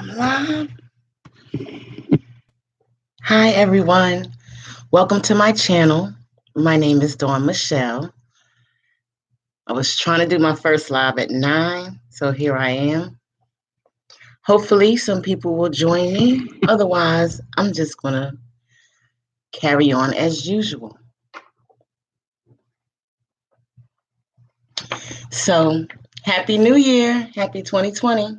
I'm live. Hi, everyone. Welcome to my channel. My name is Dawn Michelle. I was trying to do my first live at 9, so here I am. Hopefully, some people will join me. Otherwise, I'm just going to carry on as usual. So, Happy New Year. Happy 2020.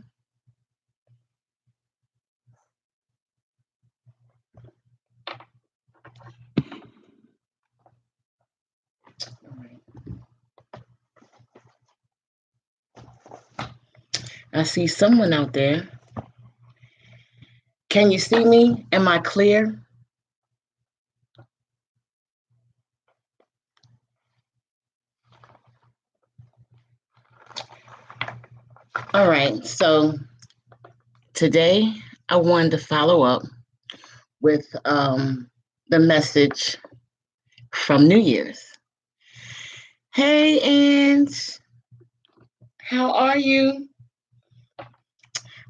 I see someone out there. Can you see me? Am I clear? All right. So today I wanted to follow up with the message from New Year's. Hey, Ange, how are you?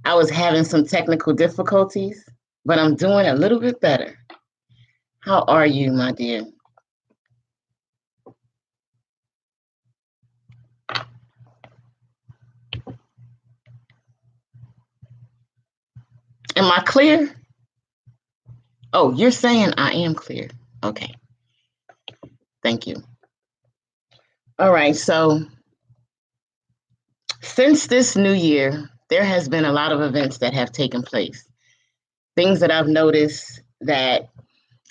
I was having some technical difficulties, but I'm doing a little bit better. How are you, my dear? Am I clear? Oh, you're saying I am clear. Okay, thank you. All right, so since this new year, there has been a lot of events that have taken place. Things that I've noticed that,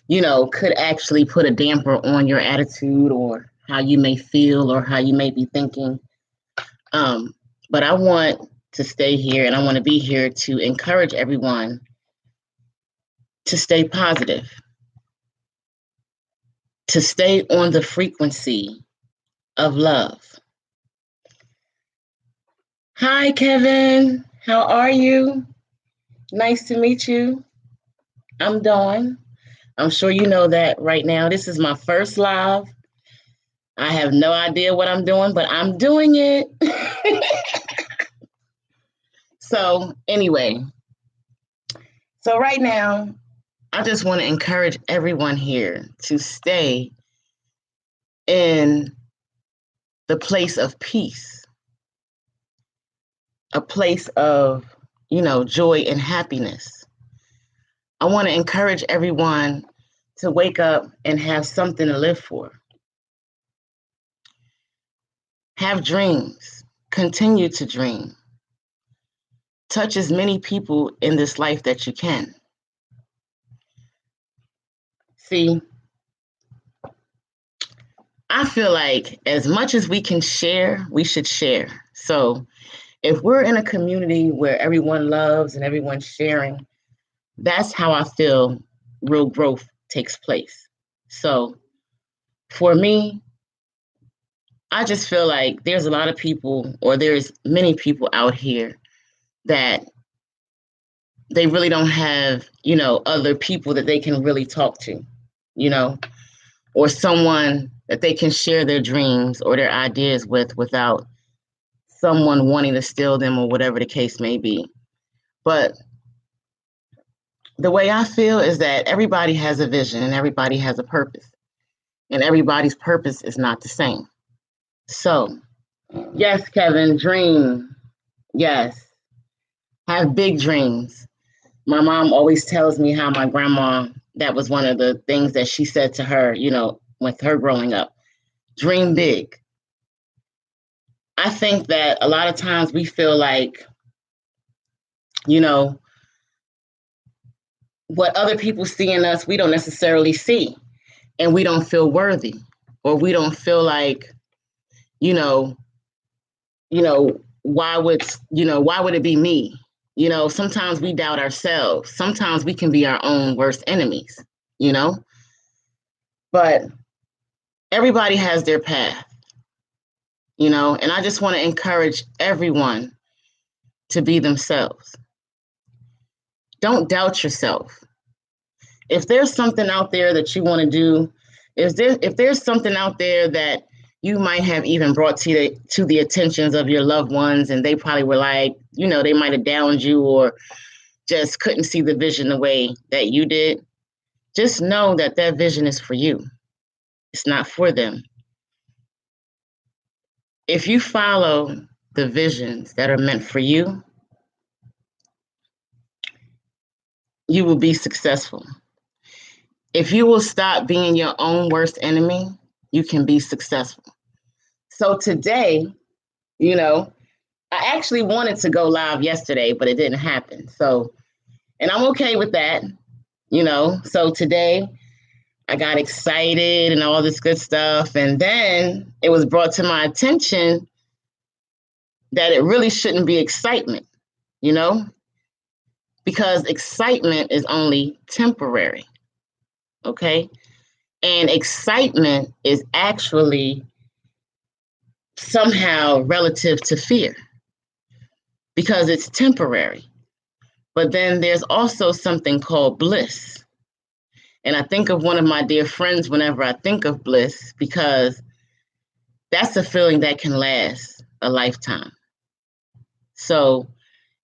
could actually put a damper on your attitude or how you may feel or how you may be thinking. But I want to stay here and I want to be here to encourage everyone to stay positive, to stay on the frequency of love. Hi, Kevin. How are you? Nice to meet you. I'm Dawn. I'm sure you know that right now. This is my first live. I have no idea what I'm doing, but I'm doing it. So, anyway, so right now, I just want to encourage everyone here to stay in the place of peace, a place of, joy and happiness. I want to encourage everyone to wake up and have something to live for. Have dreams, continue to dream. Touch as many people in this life that you can. See, I feel like as much as we can share, we should share. So if we're in a community where everyone loves and everyone's sharing, that's how I feel real growth takes place. So for me, I just feel like there's a lot of people, or there's many people out here that they really don't have, other people that they can really talk to, or someone that they can share their dreams or their ideas with without someone wanting to steal them or whatever the case may be. But the way I feel is that everybody has a vision and everybody has a purpose, and everybody's purpose is not the same. So, yes, Kevin, dream. Yes, have big dreams. My mom always tells me how my grandma, that was one of the things that she said to her, with her growing up, dream big. I think that a lot of times we feel like, you know, what other people see in us, we don't necessarily see, and we don't feel worthy, or we don't feel like, you know, why would it be me? Sometimes we doubt ourselves. Sometimes we can be our own worst enemies, you know, but everybody has their path, and I just want to encourage everyone to be themselves. Don't doubt yourself. If there's something out there that you want to do, if there's something out there that you might have even brought to the attentions of your loved ones, and they probably were like, they might have downed you, or just couldn't see the vision the way that you did, just know that that vision is for you. It's not for them. If you follow the visions that are meant for you, you will be successful. If you will stop being your own worst enemy, you can be successful. So today, you know, I actually wanted to go live yesterday, but it didn't happen. So, and I'm okay with that, you know. So today I got excited and all this good stuff. And then it was brought to my attention that it really shouldn't be excitement, you know, because excitement is only temporary. Okay. And excitement is actually somehow relative to fear because it's temporary. But then there's also something called bliss. And I think of one of my dear friends whenever I think of bliss because that's a feeling that can last a lifetime. So,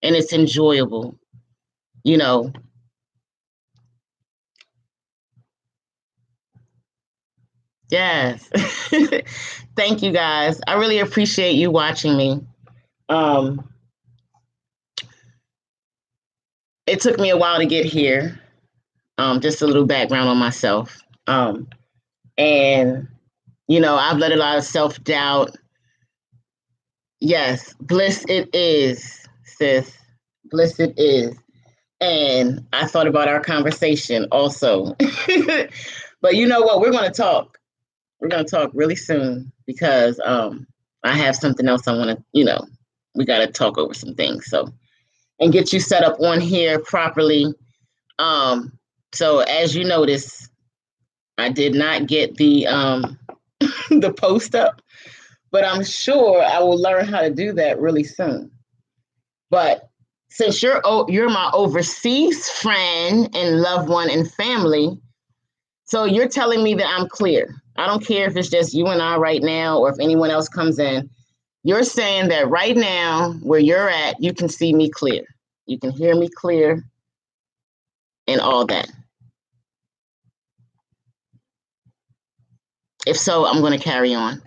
and it's enjoyable, you know. Yes. Thank you guys. I really appreciate you watching me. Um, it took me a while to get here. Just a little background on myself. And, you know, I've let a lot of self doubt. Yes, bliss it is, sis. Bliss it is. And I thought about our conversation also. But you know what? We're going to talk. We're going to talk really soon because I have something else I want to, you know, we got to talk over some things. So, and get you set up on here properly. So as you notice, I did not get the the post up, but I'm sure I will learn how to do that really soon. But since you're my overseas friend and loved one and family, so you're telling me that I'm clear. I don't care if it's just you and I right now or if anyone else comes in. You're saying that right now, where you're at, you can see me clear. You can hear me clear and all that. If so, I'm going to carry on.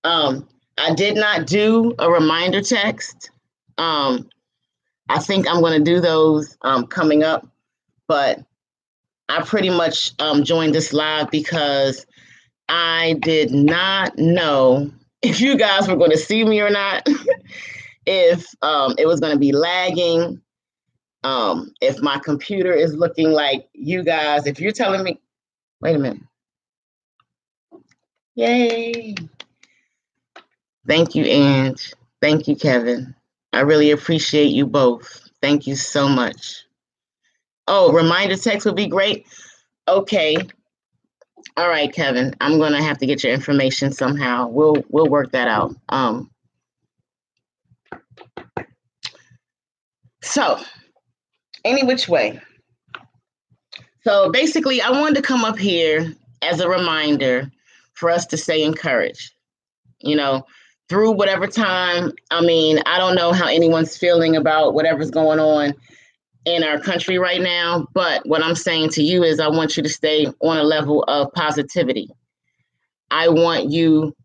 I did not do a reminder text. I think I'm going to do those coming up, but I pretty much joined this live because I did not know if you guys were going to see me or not, if it was going to be lagging, if my computer is looking like you guys, if you're telling me, wait a minute. Yay. Thank you, Ange. Thank you, Kevin. I really appreciate you both. Thank you so much. Oh, reminder text would be great. Okay. All right, Kevin. I'm gonna have to get your information somehow. We'll work that out. So any which way. So basically, I wanted to come up here as a reminder for us to stay encouraged. You know, through whatever time. I mean, I don't know how anyone's feeling about whatever's going on in our country right now, but what I'm saying to you is I want you to stay on a level of positivity. I want you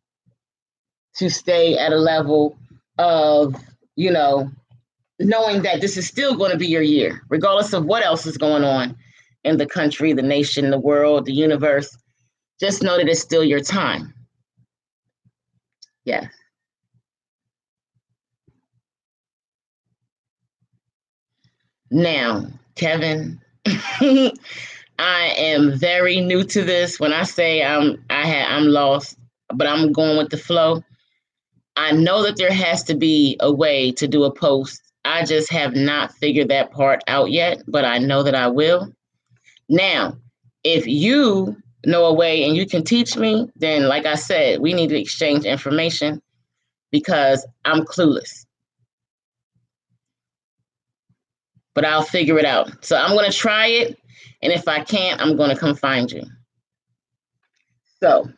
to stay at a level of, you know, knowing that this is still going to be your year, regardless of what else is going on in the country, the nation, the world, the universe. Just know that it's still your time. Yes. Now, Kevin, I am very new to this. When I say I'm lost, but I'm going with the flow. I know that there has to be a way to do a post. I just have not figured that part out yet, but I know that I will. Now, if you know a way and you can teach me, then like I said, we need to exchange information because I'm clueless. But I'll figure it out. So I'm going to try it. And if I can't, I'm going to come find you. So,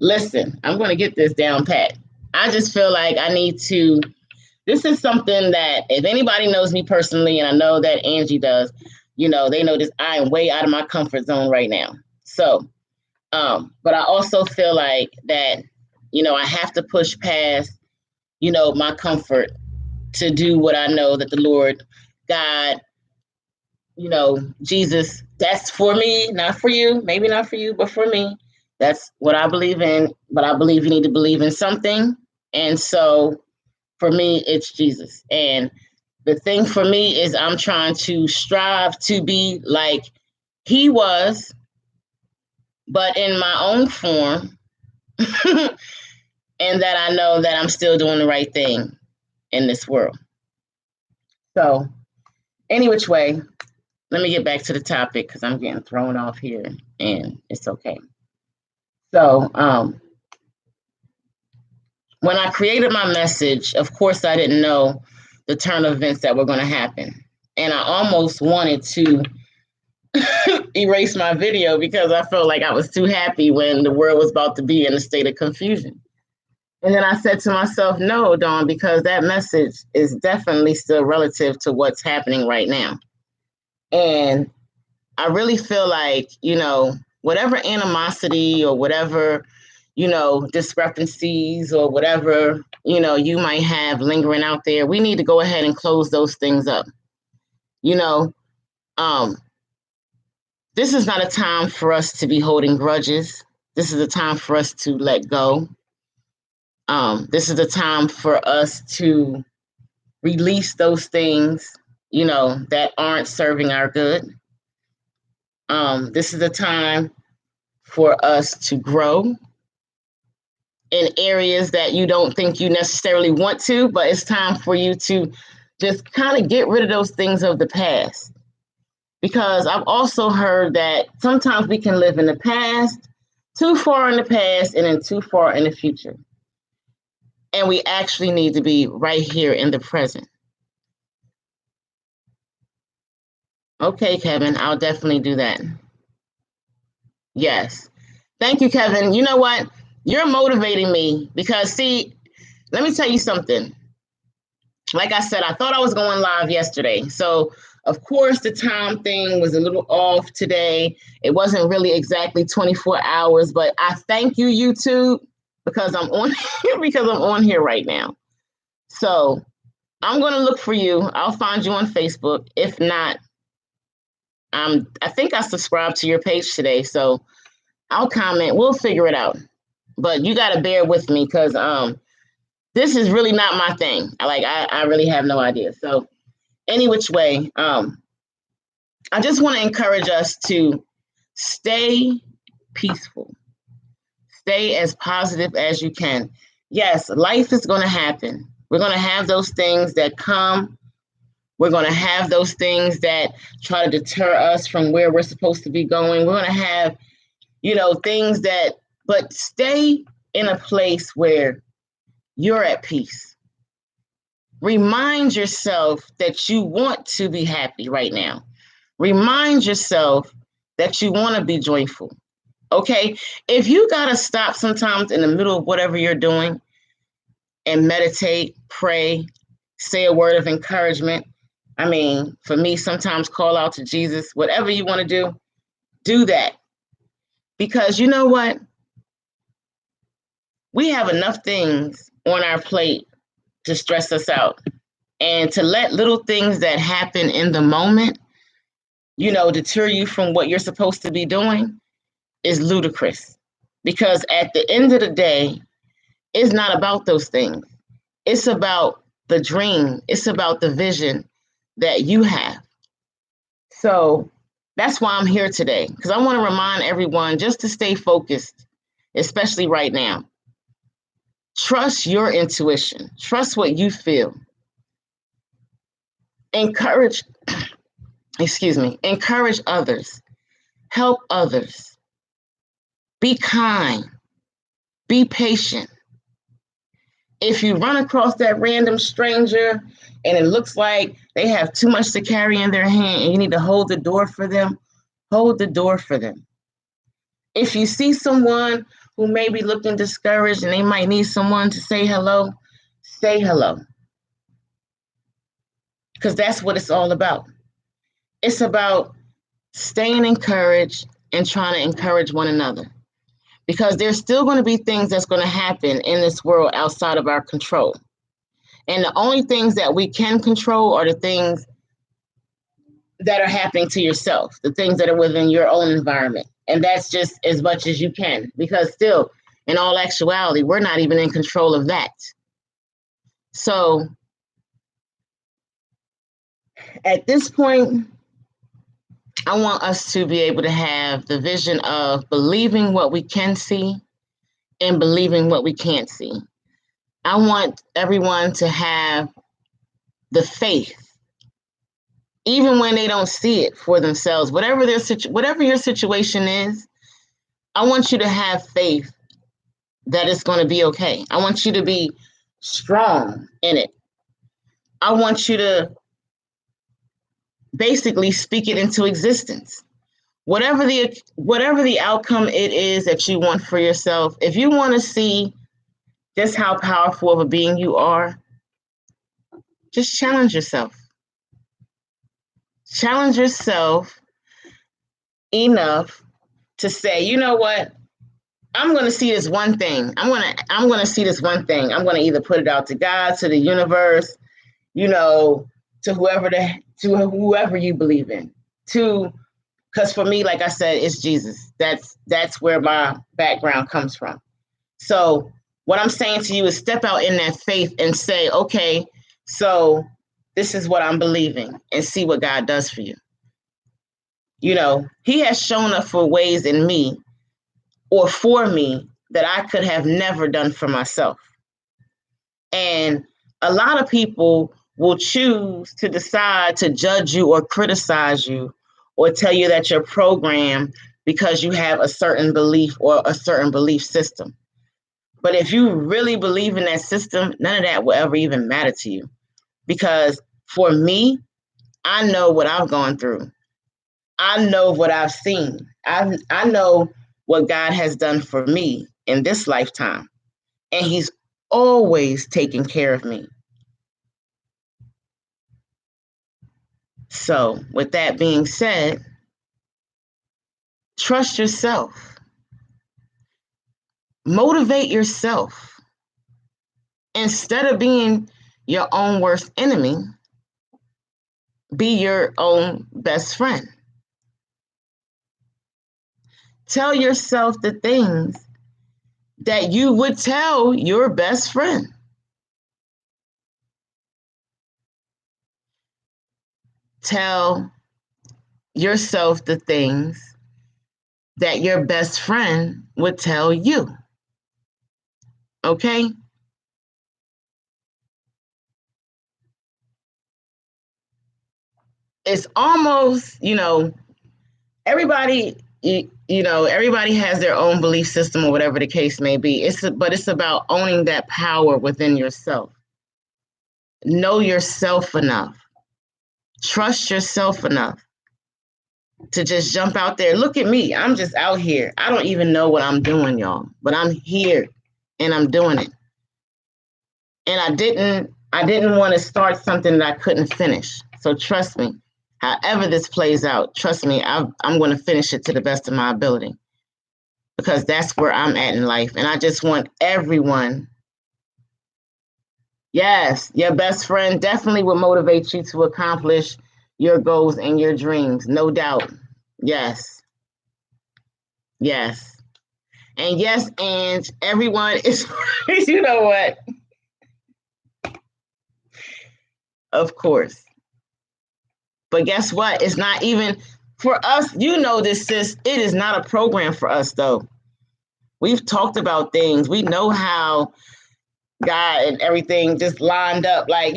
listen, I'm going to get this down pat. I just feel like I need to. this is something that if anybody knows me personally, and I know that Angie does, they know this, I am way out of my comfort zone right now. So, but I also feel like that, I have to push past, my comfort to do what I know that the Lord, God, Jesus, that's for me, not for you, maybe not for you, but for me. That's what I believe in, but I believe you need to believe in something. And so for me, it's Jesus. And the thing for me is I'm trying to strive to be like he was, but in my own form, and that I know that I'm still doing the right thing in this world. So, any which way, let me get back to the topic because I'm getting thrown off here and it's okay. So, when I created my message, of course, I didn't know the turn of events that were going to happen. And I almost wanted to erase my video because I felt like I was too happy when the world was about to be in a state of confusion. And then I said to myself, no, Dawn, because that message is definitely still relative to what's happening right now. And I really feel like, whatever animosity or whatever, discrepancies or whatever, you might have lingering out there, we need to go ahead and close those things up. This is not a time for us to be holding grudges. This is a time for us to let go. This is a time for us to release those things, that aren't serving our good. This is a time for us to grow in areas that you don't think you necessarily want to, but it's time for you to just kind of get rid of those things of the past. Because I've also heard that sometimes we can live in the past, too far in the past, and then too far in the future. And we actually need to be right here in the present. Okay, Kevin, I'll definitely do that. Yes. Thank you, Kevin. You know what? You're motivating me because, see, let me tell you something. Like I said, I thought I was going live yesterday. So, of course, the time thing was a little off today. It wasn't really exactly 24 hours, but I thank you, YouTube, because I'm on here right now. So I'm going to look for you. I'll find you on Facebook. If not, I think I subscribed to your page today. So I'll comment. We'll figure it out. But you got to bear with me because this is really not my thing. I really have no idea. So any which way, I just want to encourage us to stay peaceful. Stay as positive as you can. Yes, life is going to happen. We're going to have those things that come. We're going to have those things that try to deter us from where we're supposed to be going. We're going to have, things but stay in a place where you're at peace. Remind yourself that you want to be happy right now. Remind yourself that you want to be joyful. Okay? If you got to stop sometimes in the middle of whatever you're doing and meditate, pray, say a word of encouragement. I mean, for me, sometimes call out to Jesus. Whatever you want to do that. Because you know what? We have enough things on our plate to stress us out. And to let little things that happen in the moment, deter you from what you're supposed to be doing is ludicrous. Because at the end of the day, it's not about those things. It's about the dream. It's about the vision that you have. So that's why I'm here today, because I want to remind everyone just to stay focused, especially right now. Trust your intuition. Trust what you feel. Encourage others. Help others. Be kind. Be patient. If you run across that random stranger and it looks like they have too much to carry in their hand and you need to hold the door for them, hold the door for them. If you see someone who may be looking discouraged and they might need someone to say hello, say hello. because that's what it's all about. It's about staying encouraged and trying to encourage one another, because there's still going to be things that's going to happen in this world outside of our control. And the only things that we can control are the things that are happening to yourself, the things that are within your own environment. And that's just as much as you can, because still, in all actuality, we're not even in control of that. So at this point, I want us to be able to have the vision of believing what we can see and believing what we can't see. I want everyone to have the faith, even when they don't see it for themselves, whatever whatever your situation is. I want you to have faith that it's going to be okay. I want you to be strong in it. I want you to basically speak it into existence. Whatever the outcome it is that you want for yourself, if you want to see just how powerful of a being you are, just challenge yourself. Challenge yourself enough to say, you know what? I'm going to see this one thing. I'm going to see this one thing. I'm going to either put it out to God, to the universe, to whoever you believe in. Because for me, like I said, it's Jesus. That's where my background comes from. So what I'm saying to you is step out in that faith and say, okay, so this is what I'm believing, and see what God does for you. He has shown up for ways in me or for me that I could have never done for myself. And a lot of people will choose to decide to judge you or criticize you or tell you that you're programmed because you have a certain belief or a certain belief system. But if you really believe in that system, none of that will ever even matter to you. Because for me, I know what I've gone through. I know what I've seen. I know what God has done for me in this lifetime. And he's always taken care of me. So with that being said, trust yourself. Motivate yourself. Instead of being your own worst enemy, be your own best friend. Tell yourself the things that you would tell your best friend. Tell yourself the things that your best friend would tell you. Okay? It's almost, everybody, everybody has their own belief system or whatever the case may be. But it's about owning that power within yourself. Know yourself enough. Trust yourself enough to just jump out there. Look at me. I'm just out here. I don't even know what I'm doing, y'all, but I'm here and I'm doing it. And I didn't want to start something that I couldn't finish. So trust me, however this plays out, trust me, I'm going to finish it to the best of my ability, because that's where I'm at in life. And I just want everyone. Yes, your best friend definitely will motivate you to accomplish your goals and your dreams. No doubt. Yes. Yes. And yes, and everyone is, you know what? Of course. But guess what? It's not even for us. This, sis, it is not a program for us, though. We've talked about things. We know how God and everything just lined up. Like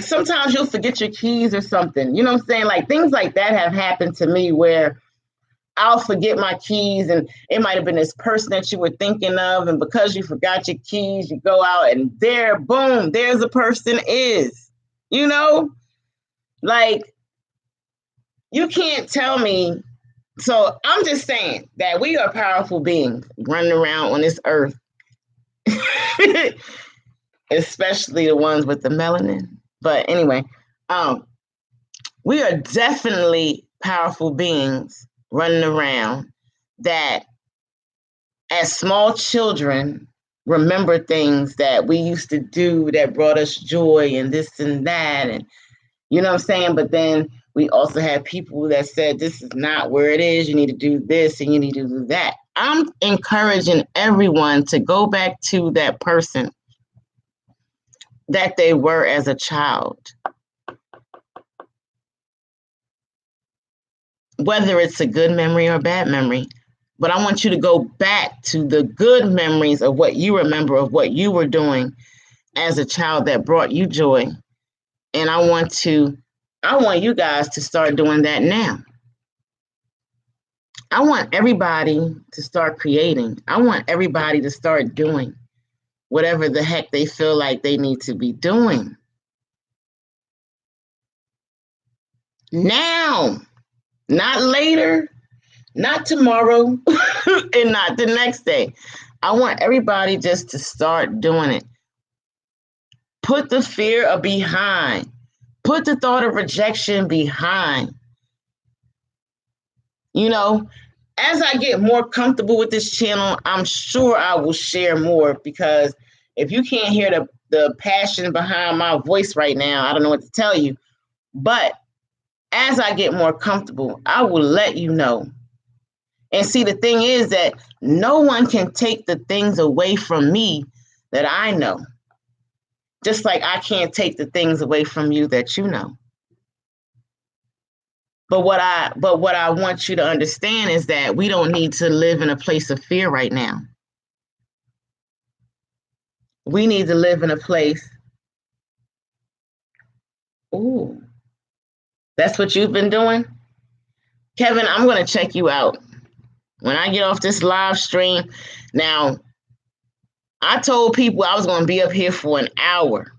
sometimes you'll forget your keys or something. You know what I'm saying? Like things like that have happened to me where I'll forget my keys, and it might have been this person that you were thinking of. And because you forgot your keys, you go out and there, boom, there's a person is, like you can't tell me. So I'm just saying that we are powerful beings running around on this earth, especially the ones with the melanin. But anyway, We are definitely powerful beings running around that, as small children, remember things that we used to do that brought us joy and this and that. And you know what I'm saying? But then we also have people that said, this is not where it is. You need to do this and you need to do that. I'm encouraging everyone to go back to that person that they were as a child. Whether it's a good memory or a bad memory. But I want you to go back to the good memories of what you remember of what you were doing as a child that brought you joy. And I want you guys to start doing that now. I want everybody to start creating. I want everybody to start doing whatever the heck they feel like they need to be doing. Now, not later, not tomorrow, and not the next day. I want everybody just to start doing it. Put the fear behind. Put the thought of rejection behind. You know, as I get more comfortable with this channel, I'm sure I will share more, because if you can't hear the passion behind my voice right now, I don't know what to tell you. But as I get more comfortable, I will let you know. And see, the thing is that no one can take the things away from me that I know. Just like I can't take the things away from you that you know. But what I want you to understand is that we don't need to live in a place of fear right now. We need to live in a place. Ooh, that's what you've been doing? Kevin, I'm going to check you out when I get off this live stream. Now, I told people I was going to be up here for an hour.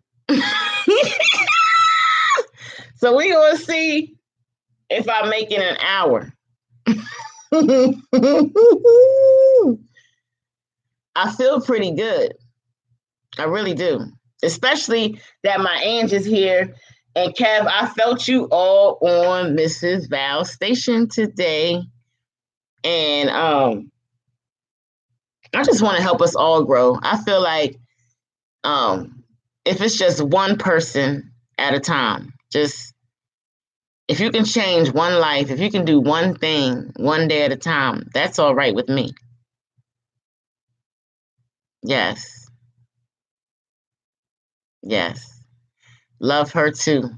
So we're going to see if I make it an hour. I feel pretty good. I really do. Especially that my Ange is here. And Kev, I felt you all on Mrs. Val's station today. And I just want to help us all grow. I feel like if it's just one person at a time, just if you can change one life, if you can do one thing one day at a time, that's all right with me. Yes. Yes. Love her too.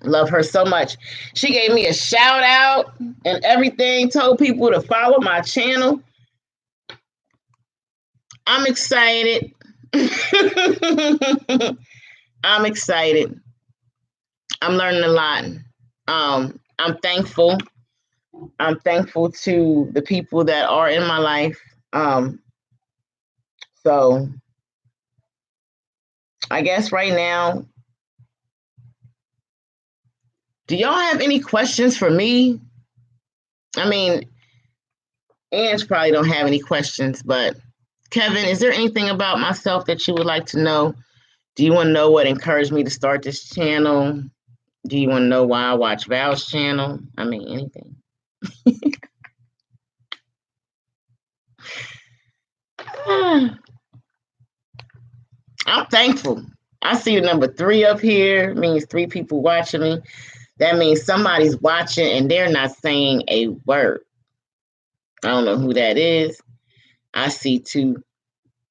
Love her so much. She gave me a shout out and everything, told people to follow my channel. I'm excited. I'm excited. I'm learning a lot. I'm thankful. I'm thankful to the people that are in my life. So I guess right now, do y'all have any questions for me? I mean, Ange probably don't have any questions, but Kevin, is there anything about myself that you would like to know? Do you want to know what encouraged me to start this channel? Do you want to know why I watch Val's channel? I mean, anything. I'm thankful. I see number 3 up here. It means 3 people watching me. That means somebody's watching and they're not saying a word. I don't know who that is. I see 2.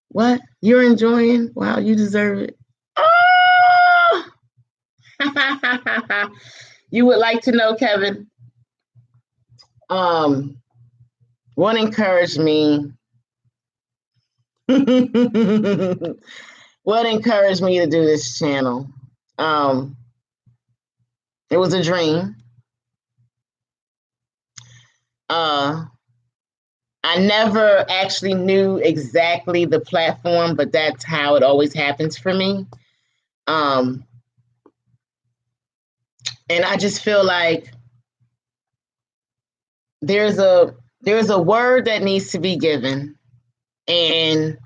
What? You're enjoying? Wow, you deserve it. Oh! You would like to know, Kevin? What encouraged me? What encouraged me to do this channel? It was a dream. I never actually knew exactly the platform, but that's how it always happens for me. And I just feel like there's a word that needs to be given, and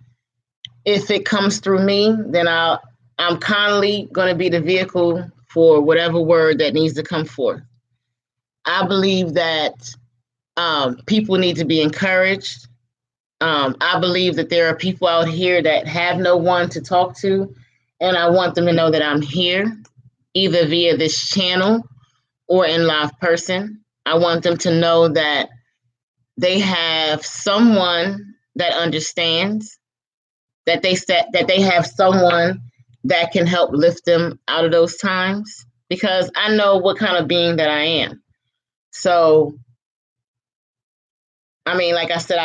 if it comes through me, then I'm kindly going to be the vehicle for whatever word that needs to come forth. I believe that people need to be encouraged. I believe that there are people out here that have no one to talk to, and I want them to know that I'm here, either via this channel or in live person. I want them to know that they have someone that understands, that they have someone that can help lift them out of those times, because I know what kind of being that I am. So, I mean, like I said,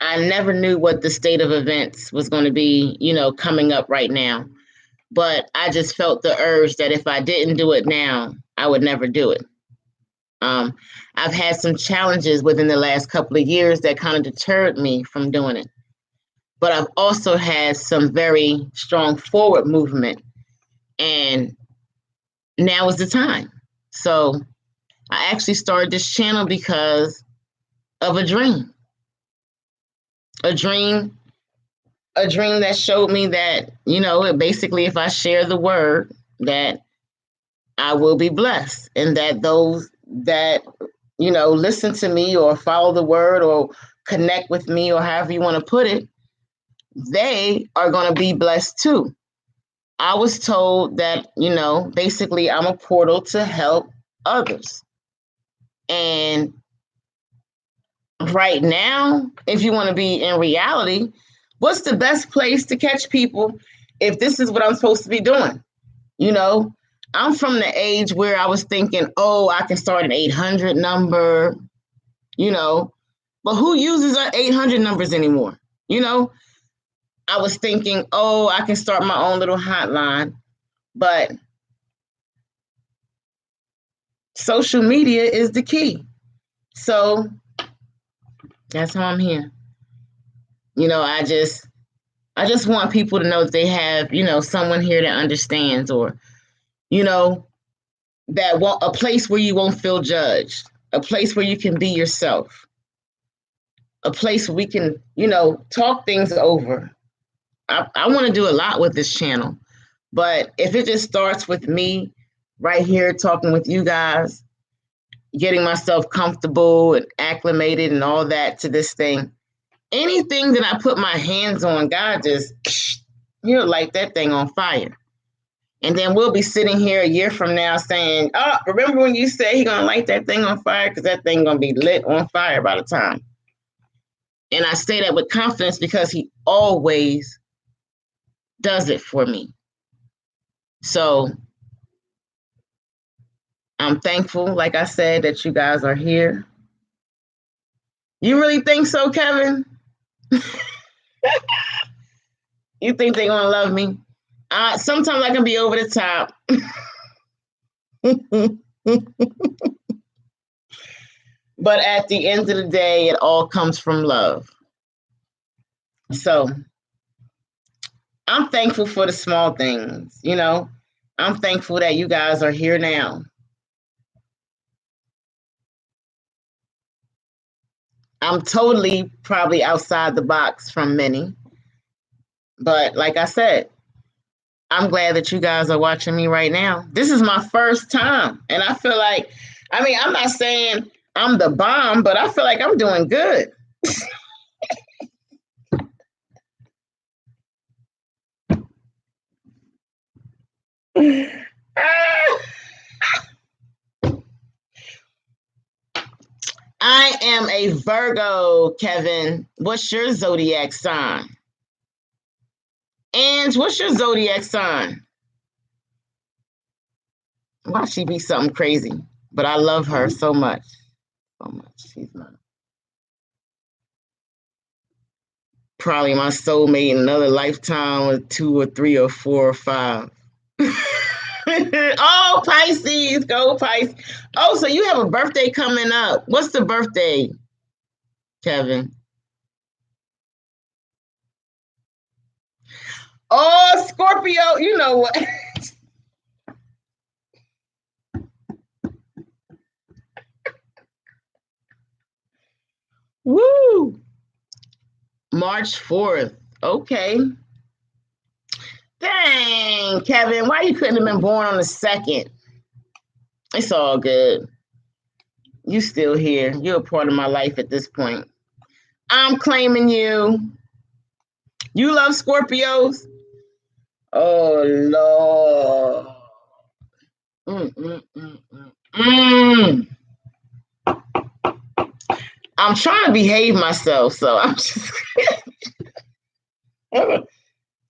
I never knew what the state of events was going to be, coming up right now. But I just felt the urge that if I didn't do it now, I would never do it. I've had some challenges within the last couple of years that kind of deterred me from doing it. But I've also had some very strong forward movement, and now is the time. So I actually started this channel because of a dream. A dream that showed me that, basically if I share the word, that I will be blessed, and that those that, listen to me or follow the word or connect with me or however you want to put it, they are going to be blessed too. I was told that, basically I'm a portal to help others. And right now, if you want to be in reality, what's the best place to catch people if this is what I'm supposed to be doing? I'm from the age where I was thinking, oh, I can start an 800 number, but who uses 800 numbers anymore? I was thinking, oh, I can start my own little hotline, but social media is the key. So that's how I'm here. I just want people to know that they have, someone here that understands, or, a place where you won't feel judged, a place where you can be yourself, a place where we can, talk things over. I want to do a lot with this channel, but if it just starts with me right here talking with you guys, getting myself comfortable and acclimated and all that to this thing, anything that I put my hands on, God just, he'll light that thing on fire. And then we'll be sitting here a year from now saying, oh, remember when you said he's going to light that thing on fire? Because that thing going to be lit on fire by the time. And I say that with confidence because he always does it for me. So I'm thankful, like I said, that you guys are here. You really think so, Kevin? You think they're going to love me? Sometimes I can be over the top. But at the end of the day, it all comes from love. So I'm thankful for the small things, I'm thankful that you guys are here now. I'm totally probably outside the box from many. But like I said, I'm glad that you guys are watching me right now. This is my first time. And I feel like, I'm not saying I'm the bomb, but I feel like I'm doing good. I am a Virgo, Kevin. What's your zodiac sign? Ange, what's your zodiac sign? Why she be something crazy? But I love her so much. So much. She's not. Probably my soulmate in another lifetime, or 2 or 3 or 4 or 5. Oh, Pisces, go Pisces. Oh, so you have a birthday coming up. What's the birthday, Kevin? Oh, Scorpio, you know what? Woo! March 4th. Okay. Dang, Kevin, why you couldn't have been born on the 2nd? It's all good. You still here. You're a part of my life at this point. I'm claiming you. You love Scorpios? Oh Lord. Mm. I'm trying to behave myself, so I'm just look,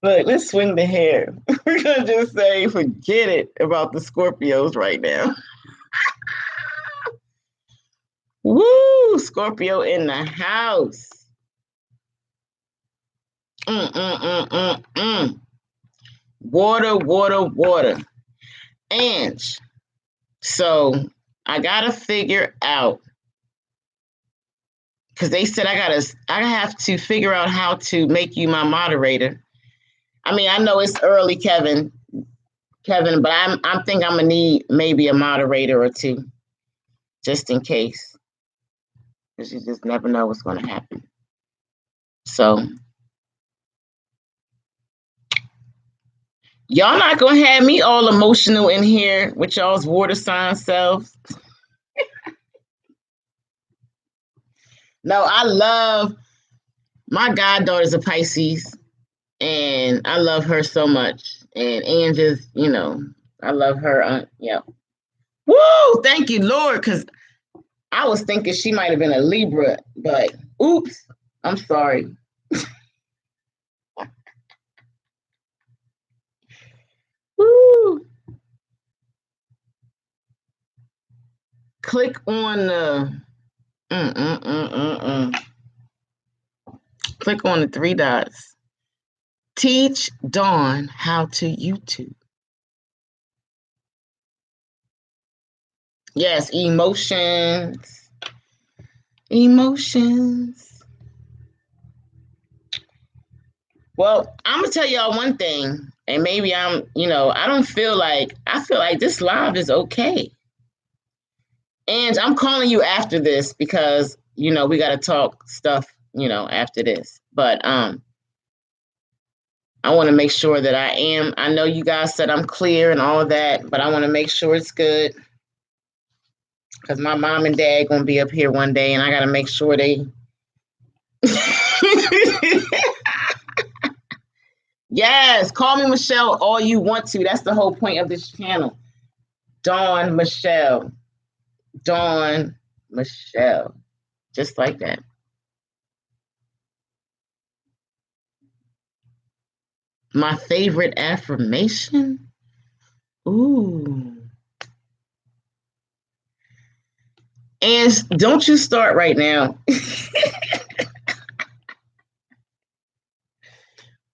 let's swing the hair. We're gonna just say forget it about the Scorpios right now. Woo! Scorpio in the house. Mm. Water, water, water. Ange. So I gotta figure out because they said I have to figure out how to make you my moderator. I mean, I know it's early, Kevin, but I'm think I'm gonna need maybe a moderator or two, just in case, because you just never know what's gonna happen. So y'all not gonna have me all emotional in here with y'all's water sign selves. No, I love my goddaughter's a Pisces, and I love her so much. And just, I love her. Yeah. Woo! Thank you, Lord, because I was thinking she might have been a Libra, but oops, I'm sorry. Woo! Click on the click on the three dots. Teach Dawn how to YouTube. Yes, emotions. Emotions. Well, I'm gonna tell y'all one thing, and maybe I feel like this live is okay. And I'm calling you after this because we got to talk stuff after this. But I want to make sure that I know you guys said I'm clear and all of that, but I want to make sure it's good because my mom and dad gonna be up here one day, and I got to make sure they. Yes, call me Michelle all you want to. That's the whole point of this channel. Dawn Michelle. Dawn Michelle. Just like that. My favorite affirmation? Ooh. And don't you start right now.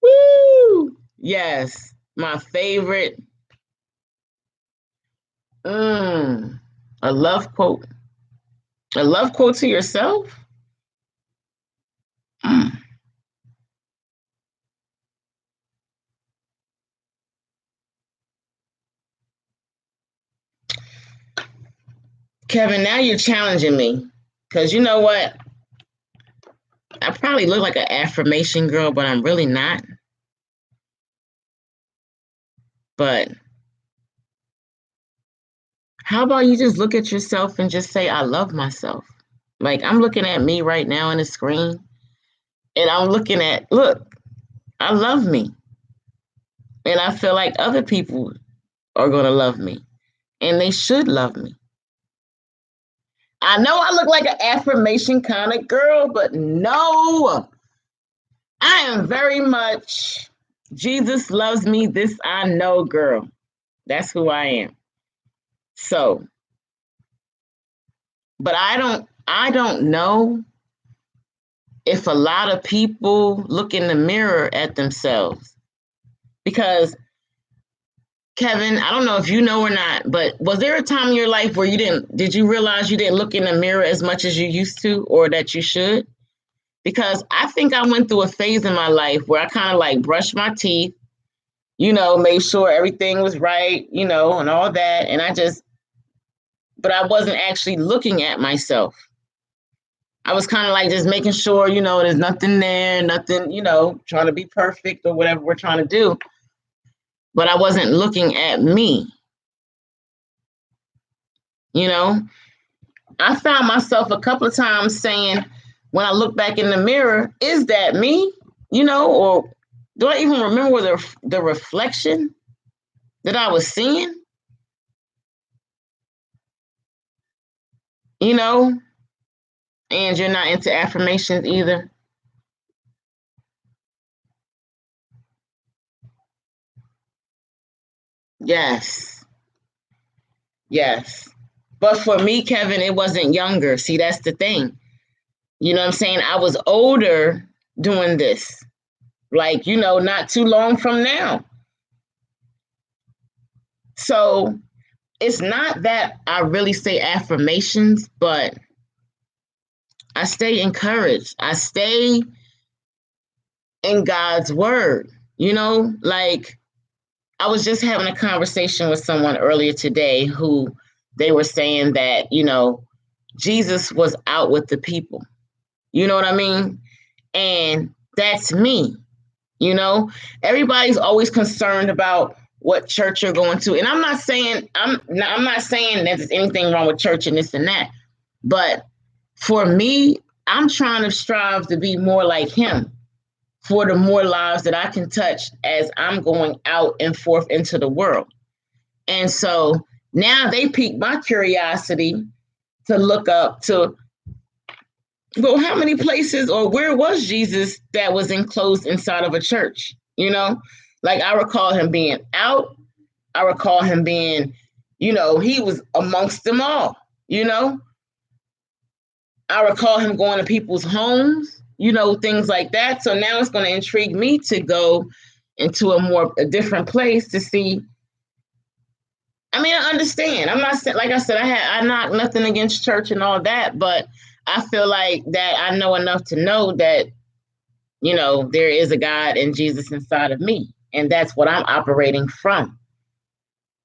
Woo! Yes, my favorite. A love quote. A love quote to yourself? Mm. Kevin, now you're challenging me. Because you know what? I probably look like an affirmation girl, but I'm really not. But how about you just look at yourself and just say, I love myself? Like I'm looking at me right now on the screen, and I'm looking at, look, I love me. And I feel like other people are going to love me, and they should love me. I know I look like an affirmation kind of girl, but no, I am very much Jesus loves me. This I know, girl. That's who I am. So, but I don't know if a lot of people look in the mirror at themselves because Kevin, I don't know if you know or not, but was there a time in your life where did you realize you didn't look in the mirror as much as you used to or that you should? Because I think I went through a phase in my life where I kind of like brushed my teeth, made sure everything was right, and all that. And but I wasn't actually looking at myself. I was kind of like just making sure, there's nothing there, nothing, trying to be perfect or whatever we're trying to do. But I wasn't looking at me. You know, I found myself a couple of times saying, when I look back in the mirror, is that me? Or do I even remember the reflection that I was seeing? You know, and you're not into affirmations either. Yes. Yes. But for me, Kevin, it wasn't younger. See, that's the thing. You know what I'm saying? I was older doing this. Like, not too long from now. So it's not that I really say affirmations, but I stay encouraged. I stay in God's word. Like I was just having a conversation with someone earlier today who they were saying that, Jesus was out with the people. You know what I mean? And that's me. Everybody's always concerned about what church you're going to. And I'm not saying that there's anything wrong with church and this and that. But for me, I'm trying to strive to be more like him for the more lives that I can touch as I'm going out and forth into the world. And so now they piqued my curiosity to look up to, well, how many places or where was Jesus that was enclosed inside of a church? Like I recall him being out. I recall him being, he was amongst them all. I recall him going to people's homes, things like that. So now it's going to intrigue me to go into a different place to see. I mean, I understand. I'm not, like I said, I knock nothing against church and all that, but I feel like that I know enough to know that, there is a God and Jesus inside of me. And that's what I'm operating from.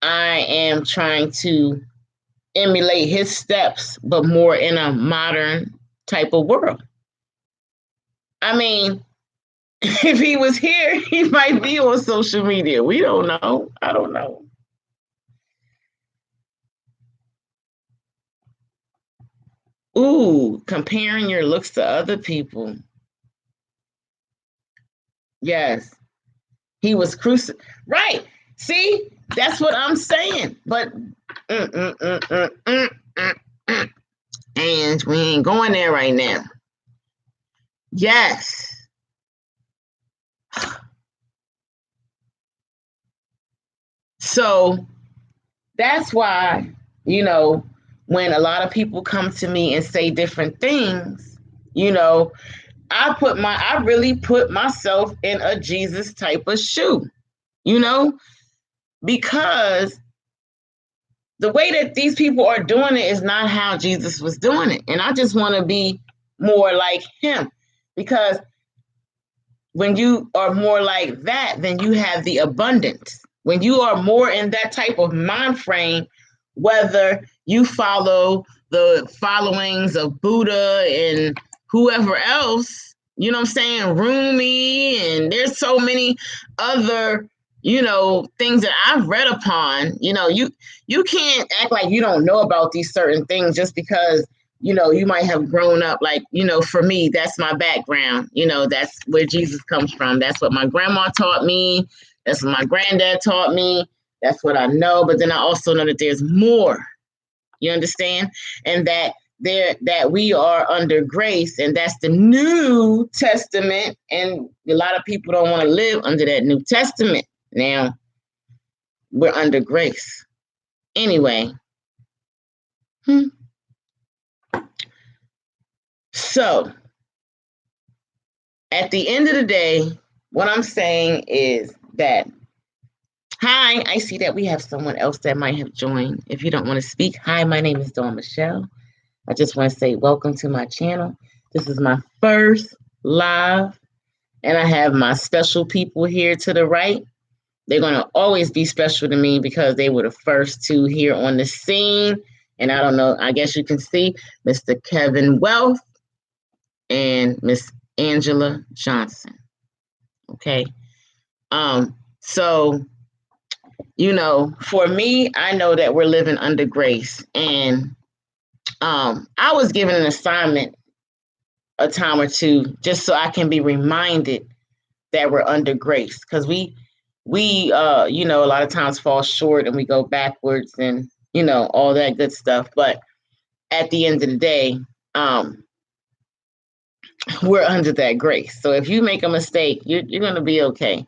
I am trying to emulate his steps, but more in a modern type of world. I mean, if he was here, he might be on social media. We don't know. I don't know. Ooh, comparing your looks to other people. Yes. He was crucified. Right. See, that's what I'm saying. But mm, mm, mm, mm, mm, mm, mm. And we ain't going there right now. Yes. So that's why, when a lot of people come to me and say different things, you know, I really put myself in a Jesus type of shoe, you know, because the way that these people are doing it is not how Jesus was doing it. And I just want to be more like him, because when you are more like that, then you have the abundance. When you are more in that type of mind frame, whether you follow the followings of Buddha and whoever else, you know what I'm saying, Rumi, and there's so many other, things that I've read upon, you can't act like you don't know about these certain things just because you might have grown up like, for me, that's my background. That's where Jesus comes from. That's what my grandma taught me. That's what my granddad taught me. That's what I know. But then I also know that there's more. You understand? And that we are under grace, and that's the New Testament. And a lot of people don't want to live under that New Testament. Now, we're under grace. Anyway. So, at the end of the day, what I'm saying is that, hi, I see that we have someone else that might have joined. If you don't want to speak, hi, my name is Dawn Michelle. I just want to say welcome to my channel. This is my first live, and I have my special people here to the right. They're going to always be special to me because they were the first two here on the scene. And I don't know, I guess you can see Mr. Kevin Wealth and Miss Angela Johnson. Okay. So For me, I know that we're living under grace. And I was given an assignment a time or two just so I can be reminded that we're under grace. Because we a lot of times fall short and we go backwards and, all that good stuff. But at the end of the day, we're under that grace. So if you make a mistake, you're going to be okay.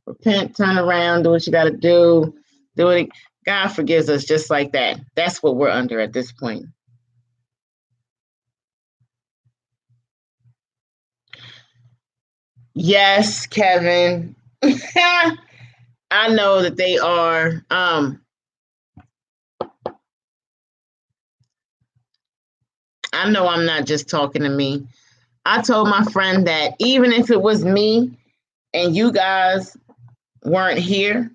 Repent, turn around, do what you got to do. Do it. God forgives us just like that. That's what we're under at this point. Yes, Kevin. I know that they are. I know I'm not just talking to me. I told my friend that even if it was me and you guys weren't here,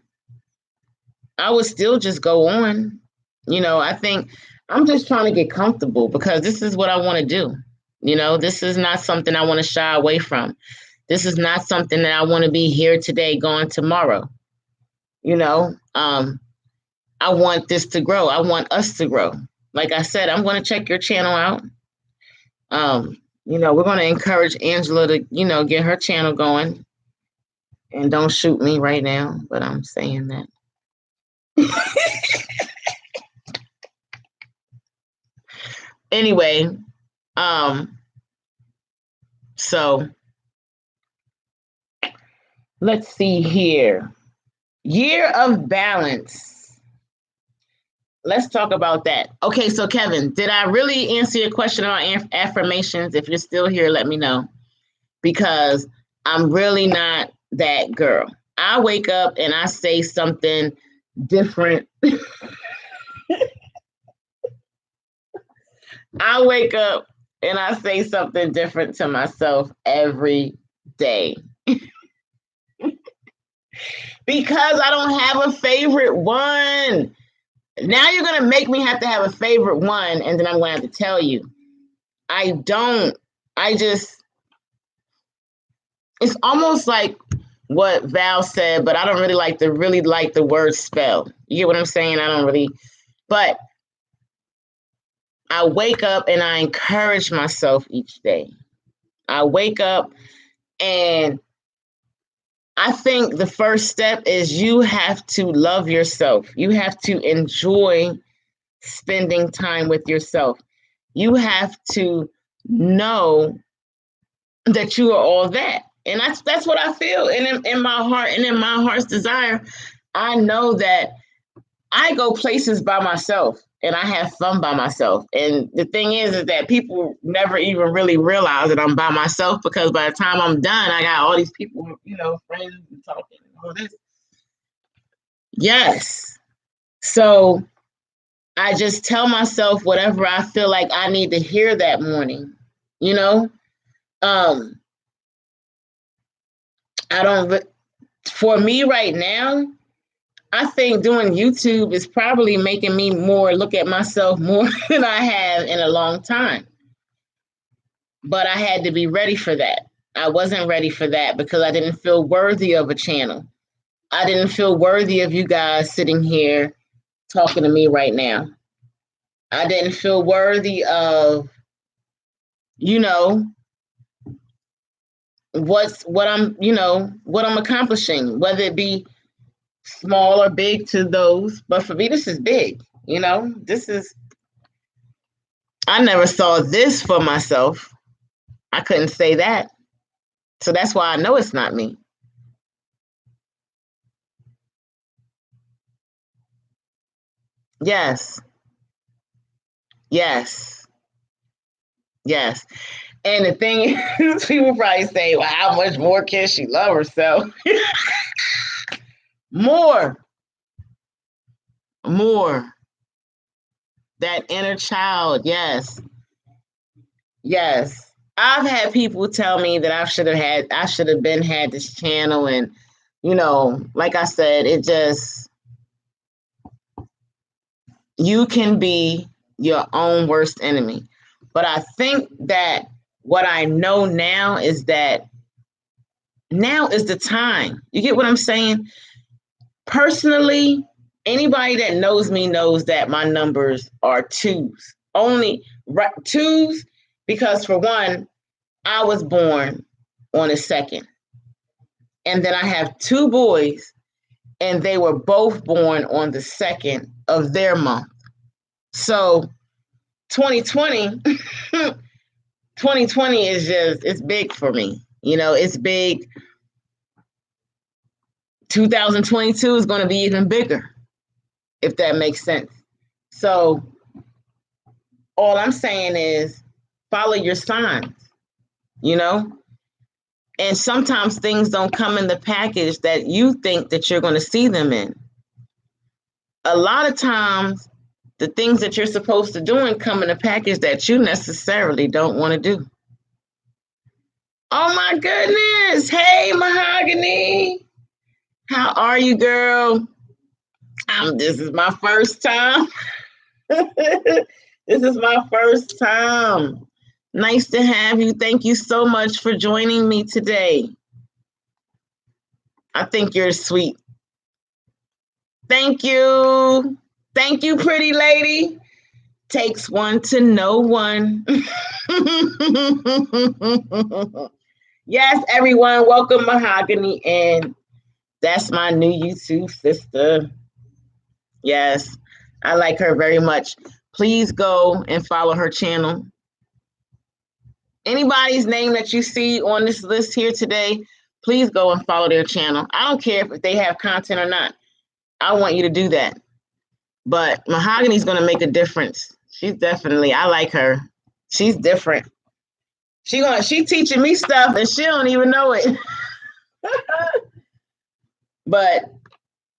I would still just go on. I think I'm just trying to get comfortable because this is what I want to do. This is not something I want to shy away from. This is not something that I want to be here today, gone tomorrow. I want this to grow. I want us to grow. Like I said, I'm going to check your channel out. We're going to encourage Angela to, get her channel going. And don't shoot me right now, but I'm saying that. Anyway, so let's see here. Year of balance. Let's talk about that. Okay, so Kevin, did I really answer your question on affirmations? If you're still here, let me know. Because I'm really not that girl. I wake up and I say something different. I wake up and I say something different to myself every day. Because I don't have a favorite one. Now you're going to make me have to have a favorite one, and then I'm going to have to tell you. I don't. It's almost like what Val said, but I don't really like the word spell. You get what I'm saying? I don't really, but I wake up and I encourage myself each day. I wake up and I think the first step is you have to love yourself. You have to enjoy spending time with yourself. You have to know that you are all that. And that's what I feel. And in my heart and in my heart's desire, I know that I go places by myself and I have fun by myself. And the thing is that people never even really realize that I'm by myself because by the time I'm done, I got all these people, friends and talking and all this. Yes. So I just tell myself whatever I feel like I need to hear that morning, I don't, for me right now, I think doing YouTube is probably making me look at myself more than I have in a long time. But I had to be ready for that. I wasn't ready for that because I didn't feel worthy of a channel. I didn't feel worthy of you guys sitting here talking to me right now. I didn't feel worthy of, what I'm accomplishing, whether it be small or big to those. But for me, this is big. I never saw this for myself. I couldn't say that. So that's why I know it's not me. Yes. Yes. Yes. And the thing is, people probably say, well, how much more can she love herself? More. More. That inner child. Yes. Yes. I've had people tell me that I should have had this channel. And, like I said, you can be your own worst enemy. But I think that what I know now is that now is the time. You get what I'm saying? Personally, anybody that knows me knows that my numbers are twos. Only twos because, for one, I was born on the 2nd. And then I have two boys, and they were both born on the 2nd of their month. So 2020, 2020 is just, it's big for me. You know, it's big. 2022 is going to be even bigger, if that makes sense. So all I'm saying is follow your signs, you know? And sometimes things don't come in the package that you think that you're going to see them in. A lot of times, the things that you're supposed to do come in a package that you necessarily don't want to do. Oh my goodness. Hey, Mahogany. How are you, girl? This is my first time. This is my first time. Nice to have you. Thank you so much for joining me today. I think you're sweet. Thank you. Thank you, pretty lady. Takes one to know one. Yes, everyone, welcome Mahogany in. That's my new YouTube sister. Yes, I like her very much. Please go and follow her channel. Anybody's name that you see on this list here today, please go and follow their channel. I don't care if they have content or not. I want you to do that. But Mahogany's going to make a difference. She's definitely, I like her. She's different. She teaching me stuff and she don't even know it. But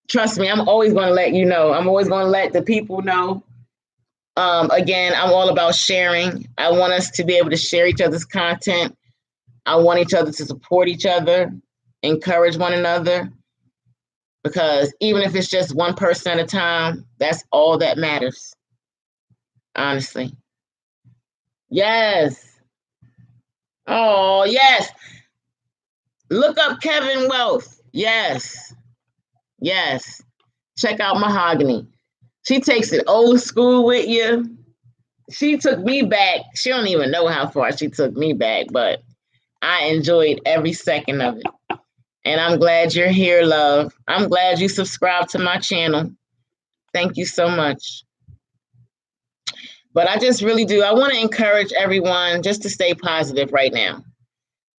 trust me, I'm always going to let you know. I'm always going to let the people know. Again, I'm all about sharing. I want us to be able to share each other's content. I want each other to support each other, encourage one another, because even if it's just one person at a time, that's all that matters. Honestly. Yes. Oh, yes. Look up Kevin Wealth. Yes. Yes. Check out Mahogany. She takes it old school with you. She took me back. She don't even know how far she took me back, but I enjoyed every second of it. And I'm glad you're here, love. I'm glad you subscribed to my channel. Thank you so much. But I just really do. I want to encourage everyone just to stay positive right now.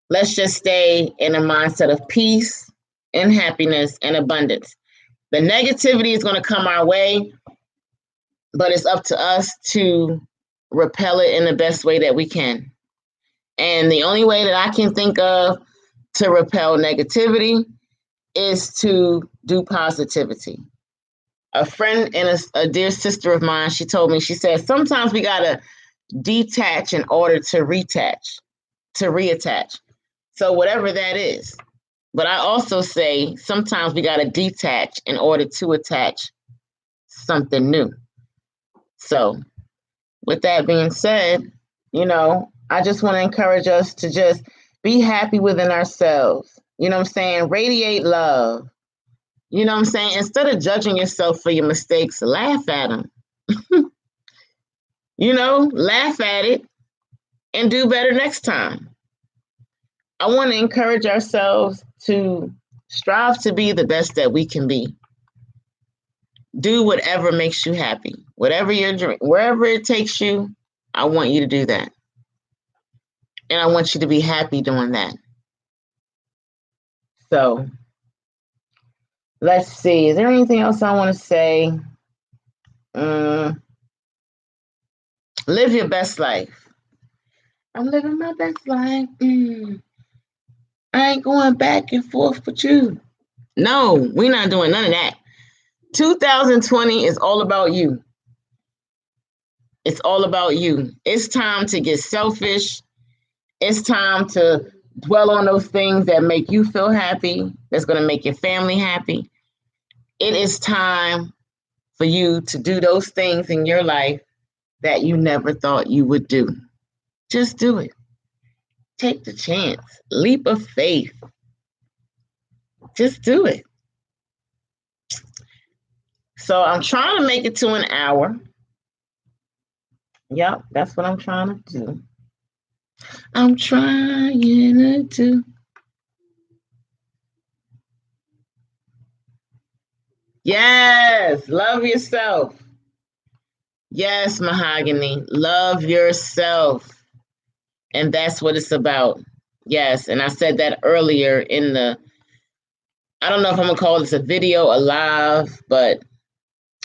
Let's just stay in a mindset of peace and happiness and abundance. The negativity is going to come our way, but it's up to us to repel it in the best way that we can. And the only way that I can think of to repel negativity is to do positivity. A friend and a dear sister of mine, she told me, she said, sometimes we got to detach in order to reattach. So whatever that is. But I also say sometimes we got to detach in order to attach something new. So with that being said, I just want to encourage us to just be happy within ourselves. You know what I'm saying? Radiate love. You know what I'm saying? Instead of judging yourself for your mistakes, laugh at them. Laugh at it and do better next time. I want to encourage ourselves to strive to be the best that we can be. Do whatever makes you happy. Whatever your dream, wherever it takes you, I want you to do that. And I want you to be happy doing that. So let's see. Is there anything else I want to say? Live your best life. I'm living my best life. I ain't going back and forth with you. No, we're not doing none of that. 2020 is all about you. It's all about you. It's time to get selfish. It's time to dwell on those things that make you feel happy, that's going to make your family happy. It is time for you to do those things in your life that you never thought you would do. Just do it. Take the chance. Leap of faith. Just do it. So I'm trying to make it to an hour. Yep, that's what I'm trying to do. I'm trying to do. Yes, love yourself. Yes, Mahogany, love yourself. And that's what it's about. Yes, and I said that earlier in the, I don't know if I'm gonna call this a video, a live, but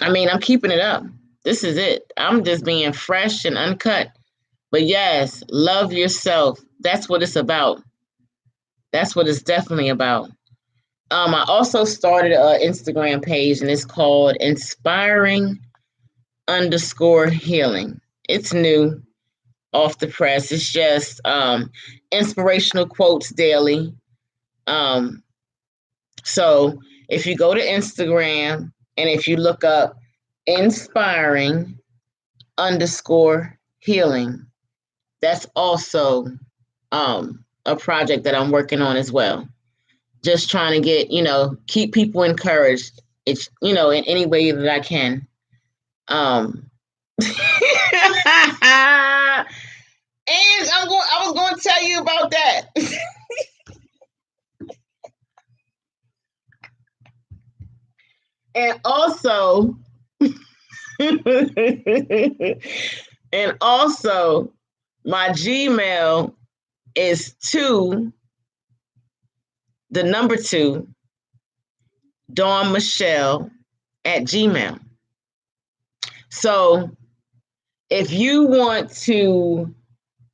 I mean, I'm keeping it up. This is it. I'm just being fresh and uncut. But yes, love yourself. That's what it's about. That's what it's definitely about. I also started an Instagram page and it's called Inspiring underscore healing. It's new, off the press. It's just inspirational quotes daily. Um, so if you go to Instagram and if you look up inspiring underscore healing, that's also a project that I'm working on as well. Just trying to get, keep people encouraged. It's, in any way that I can. And I was going to tell you about that. And also, and also, my Gmail is 2, the number 2, Dawn Michelle at Gmail. So if you want to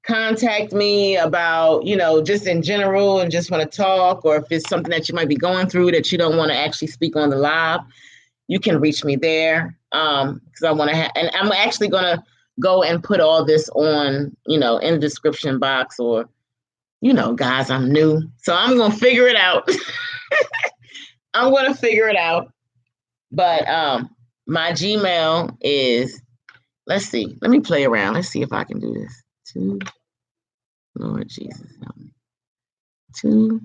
contact me about, just in general and just want to talk, or if it's something that you might be going through that you don't want to actually speak on the live, you can reach me there. Because I want to and I'm actually going to go and put all this on, in the description box, or, guys, I'm new. So I'm going to figure it out. I'm going to figure it out. But my Gmail is, let's see, let me play around. Let's see if I can do this. 2, Lord Jesus, help me. 2.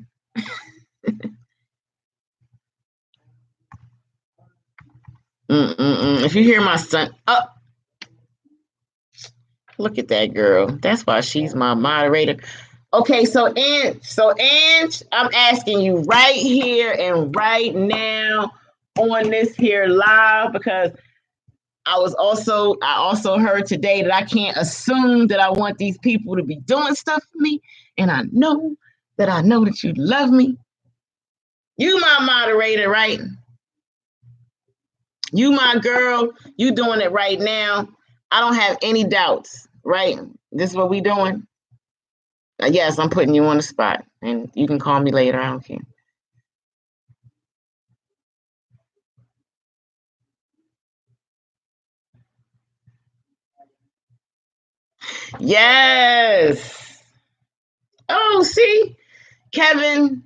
If you hear my son, oh, look at that girl. That's why she's my moderator. Okay, so Ange, I'm asking you right here and right now on this here live, because I also heard today that I can't assume that I want these people to be doing stuff for me, and I know that you love me. You my moderator, right? You my girl. You doing it right now. I don't have any doubts, right? This is what we doing. Yes, I'm putting you on the spot, and you can call me later. I don't care. Yes. Oh, see, Kevin,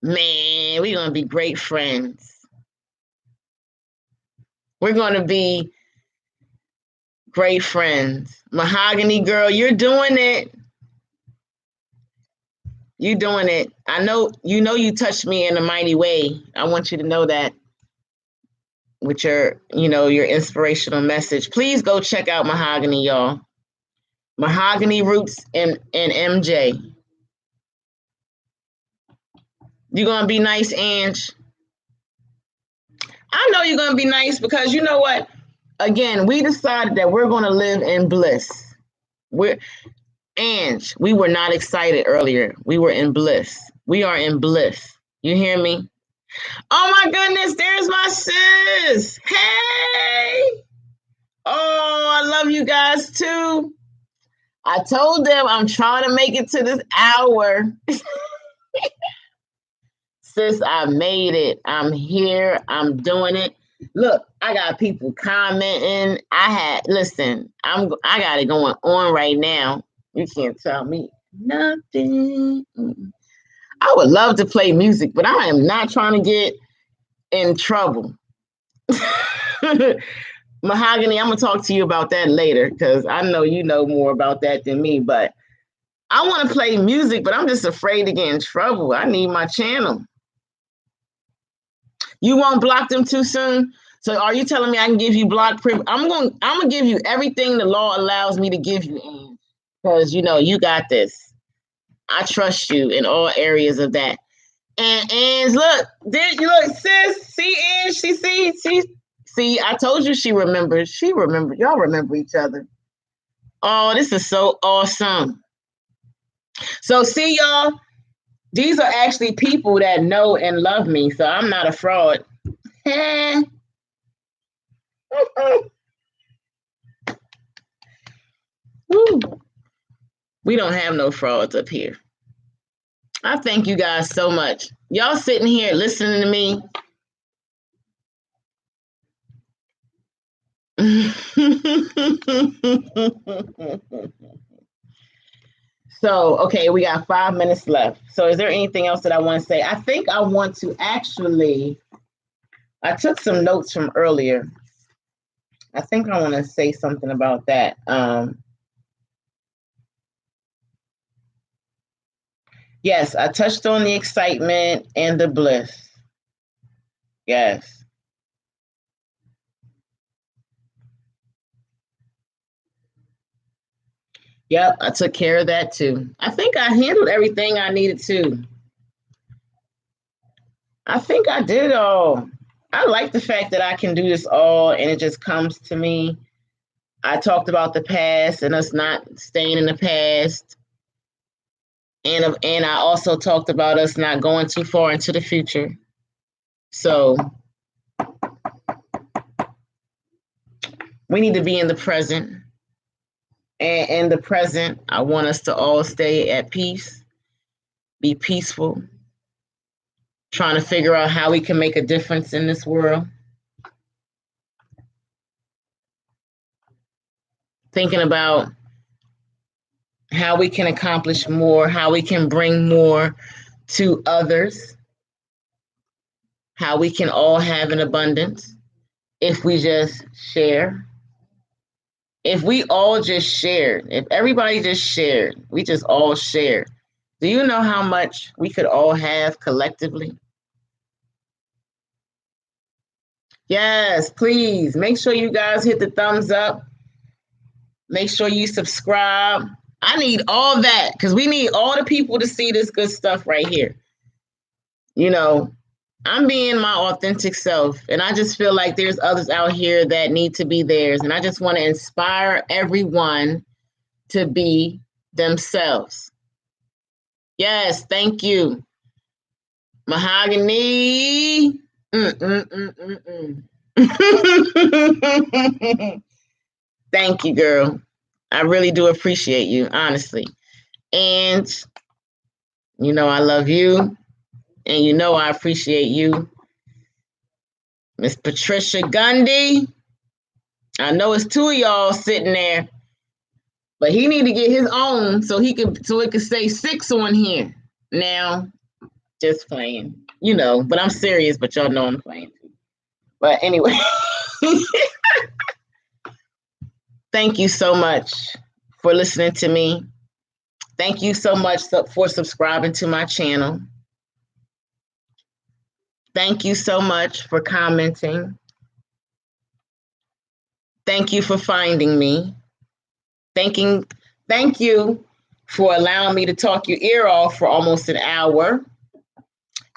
man, we're gonna be great friends. We're gonna be great friends. Mahogany girl, you're doing it. You doing it. I know you touched me in a mighty way. I want you to know that with your inspirational message. Please go check out Mahogany, y'all. Mahogany Roots and MJ. You gonna be nice, Ange? I know you're gonna be nice, because you know what? Again, we decided that we're gonna live in bliss. Ange, we were not excited earlier. We were in bliss. We are in bliss. You hear me? Oh my goodness, there's my sis. Hey. Oh, I love you guys too. I told them I'm trying to make it to this hour. Sis, I made it. I'm here. I'm doing it. Look, I got people commenting. I got it going on right now. You can't tell me nothing. I would love to play music, but I am not trying to get in trouble. Mahogany, I'm gonna talk to you about that later, because I know you know more about that than me. But I want to play music, but I'm just afraid to get in trouble. I need my channel. You won't block them too soon? So are you telling me I can give you block privilege? I'm gonna give you everything the law allows me to give you, Ange, because you got this. I trust you in all areas of that. And Ange, look, sis, see Ange, see, I told you she remembers. She remembered. Y'all remember each other. Oh, this is so awesome. So see, y'all, these are actually people that know and love me, so I'm not a fraud. We don't have no frauds up here. I thank you guys so much. Y'all sitting here listening to me. So, okay, we got 5 minutes left. So is there anything else that I want to say? I think I want to actually, I took some notes from earlier. I think I want to say something about that. Yes, I touched on the excitement and the bliss. Yes. Yep, I took care of that too. I think I handled everything I needed to. I think I did all. I like the fact that I can do this all and it just comes to me. I talked about the past and us not staying in the past. And I also talked about us not going too far into the future. So we need to be in the present. And in the present, I want us to all stay at peace, be peaceful, trying to figure out how we can make a difference in this world. Thinking about how we can accomplish more, how we can bring more to others, how we can all have an abundance if we just share. If we all just shared, if everybody just shared, we just all share. Do you know how much we could all have collectively? Yes, please make sure you guys hit the thumbs up. Make sure you subscribe. I need all that because we need all the people to see this good stuff right here. I'm being my authentic self, and I just feel like there's others out here that need to be theirs. And I just want to inspire everyone to be themselves. Yes, thank you. Mahogany. Thank you, girl. I really do appreciate you, honestly. And I love you. And I appreciate you. Miss Patricia Gundy. I know it's 2 of y'all sitting there, but he need to get his own so it could say 6 on here. Now, just playing, but I'm serious, but y'all know I'm playing too. But anyway, thank you so much for listening to me. Thank you so much for subscribing to my channel. Thank you so much for commenting. Thank you for finding me. Thank you for allowing me to talk your ear off for almost an hour.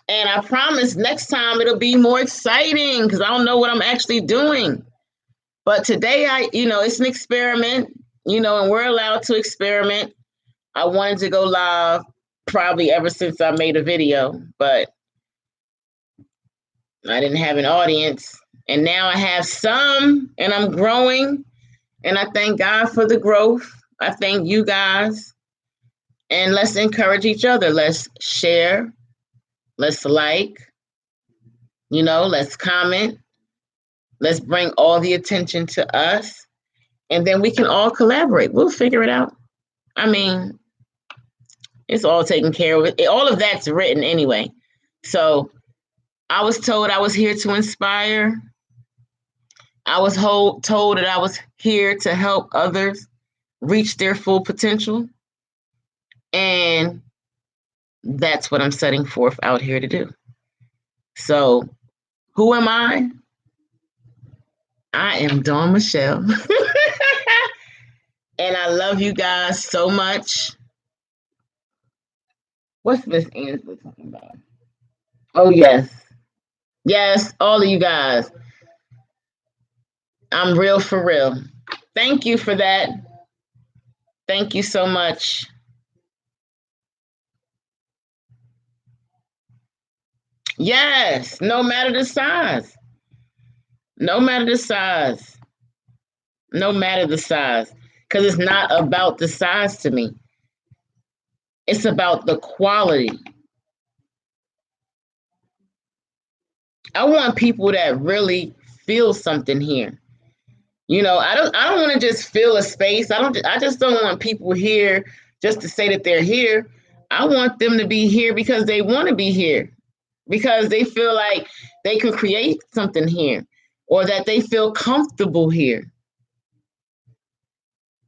And I promise next time it'll be more exciting because I don't know what I'm actually doing. But today, it's an experiment, and we're allowed to experiment. I wanted to go live probably ever since I made a video, but I didn't have an audience. And now I have some, and I'm growing. And I thank God for the growth. I thank you guys. And let's encourage each other. Let's share. Let's like. Let's comment. Let's bring all the attention to us. And then we can all collaborate. We'll figure it out. I mean, it's all taken care of. All of that's written anyway. So I was told I was here to inspire. I was told that I was here to help others reach their full potential. And that's what I'm setting forth out here to do. So Who am I? I am Dawn Michelle. And I love you guys so much. What's Miss Ansley talking about? Oh, yes. Yes, all of you guys. I'm real for real. Thank you for that. Thank you so much. Yes, no matter the size. No matter the size. No matter the size. Because it's not about the size to me, it's about the quality. I want people that really feel something here. I don't want to just fill a space. I just don't want people here just to say that they're here. I want them to be here because they want to be here, because they feel like they can create something here, or that they feel comfortable here.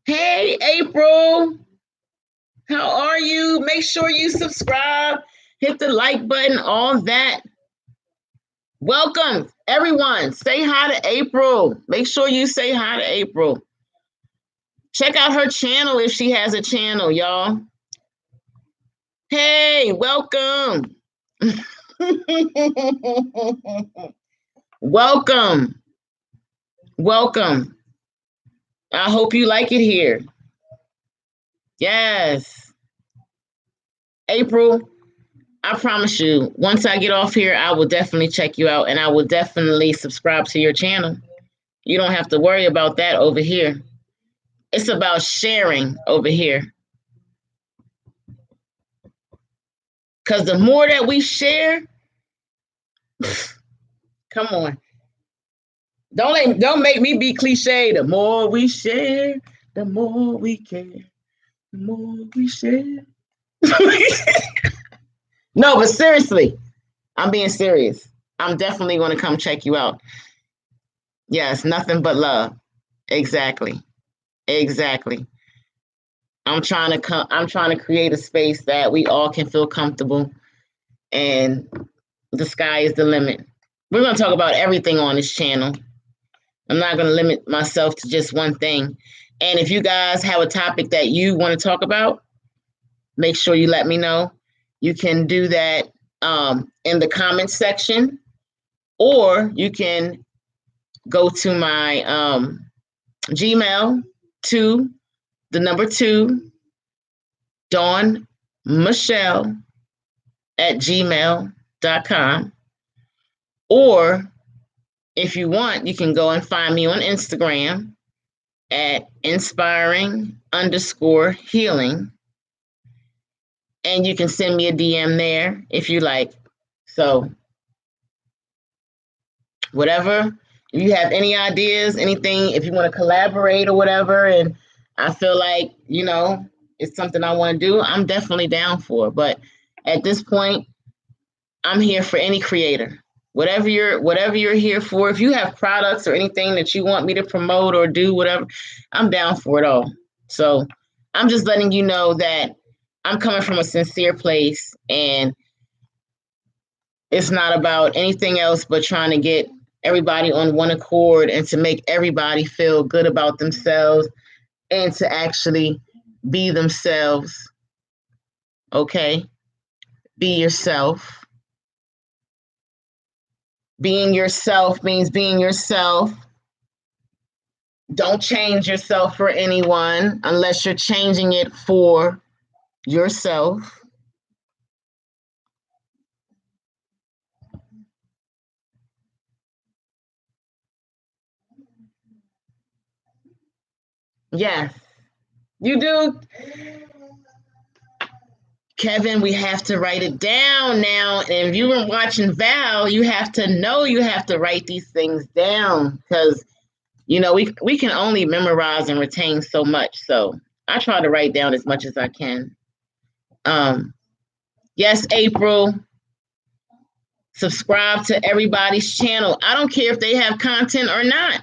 Hey, April, how are you? Make sure you subscribe, hit the like button, all that. Welcome, everyone. Say hi to April. Make sure you say hi to April. Check out her channel if she has a channel, y'all. Hey, welcome. Welcome. Welcome. I hope you like it here. Yes. April, I promise you, once I get off here, I will definitely check you out and I will definitely subscribe to your channel. You don't have to worry about that over here. It's about sharing over here. Because the more that we share, come on. Don't make me be cliche. The more we share, the more we care. The more we share. No, but seriously, I'm being serious. I'm definitely going to come check you out. Yes, nothing but love. Exactly. Exactly. I'm trying to create a space that we all can feel comfortable, and the sky is the limit. We're going to talk about everything on this channel. I'm not going to limit myself to just one thing. And if you guys have a topic that you want to talk about, make sure you let me know. You can do that in the comments section, or you can go to my Gmail, to the number 2, Dawn Michelle at gmail.com. Or if you want, you can go and find me on Instagram at inspiring_healing. And you can send me a DM there if you like. So, whatever, if you have any ideas, anything, if you want to collaborate or whatever, and I feel like, it's something I want to do, I'm definitely down for. But at this point, I'm here for any creator. Whatever you're here for. If you have products or anything that you want me to promote or do, whatever, I'm down for it all. So I'm just letting you know that I'm coming from a sincere place, and it's not about anything else but trying to get everybody on one accord and to make everybody feel good about themselves and to actually be themselves. Okay? Be yourself. Being yourself means being yourself. Don't change yourself for anyone unless you're changing it for yourself. Yes, you do. Kevin, we have to write it down now. And if you were watching Val, you have to know you have to write these things down, because we can only memorize and retain so much. So I try to write down as much as I can. Yes, April. Subscribe to everybody's channel. I don't care if they have content or not.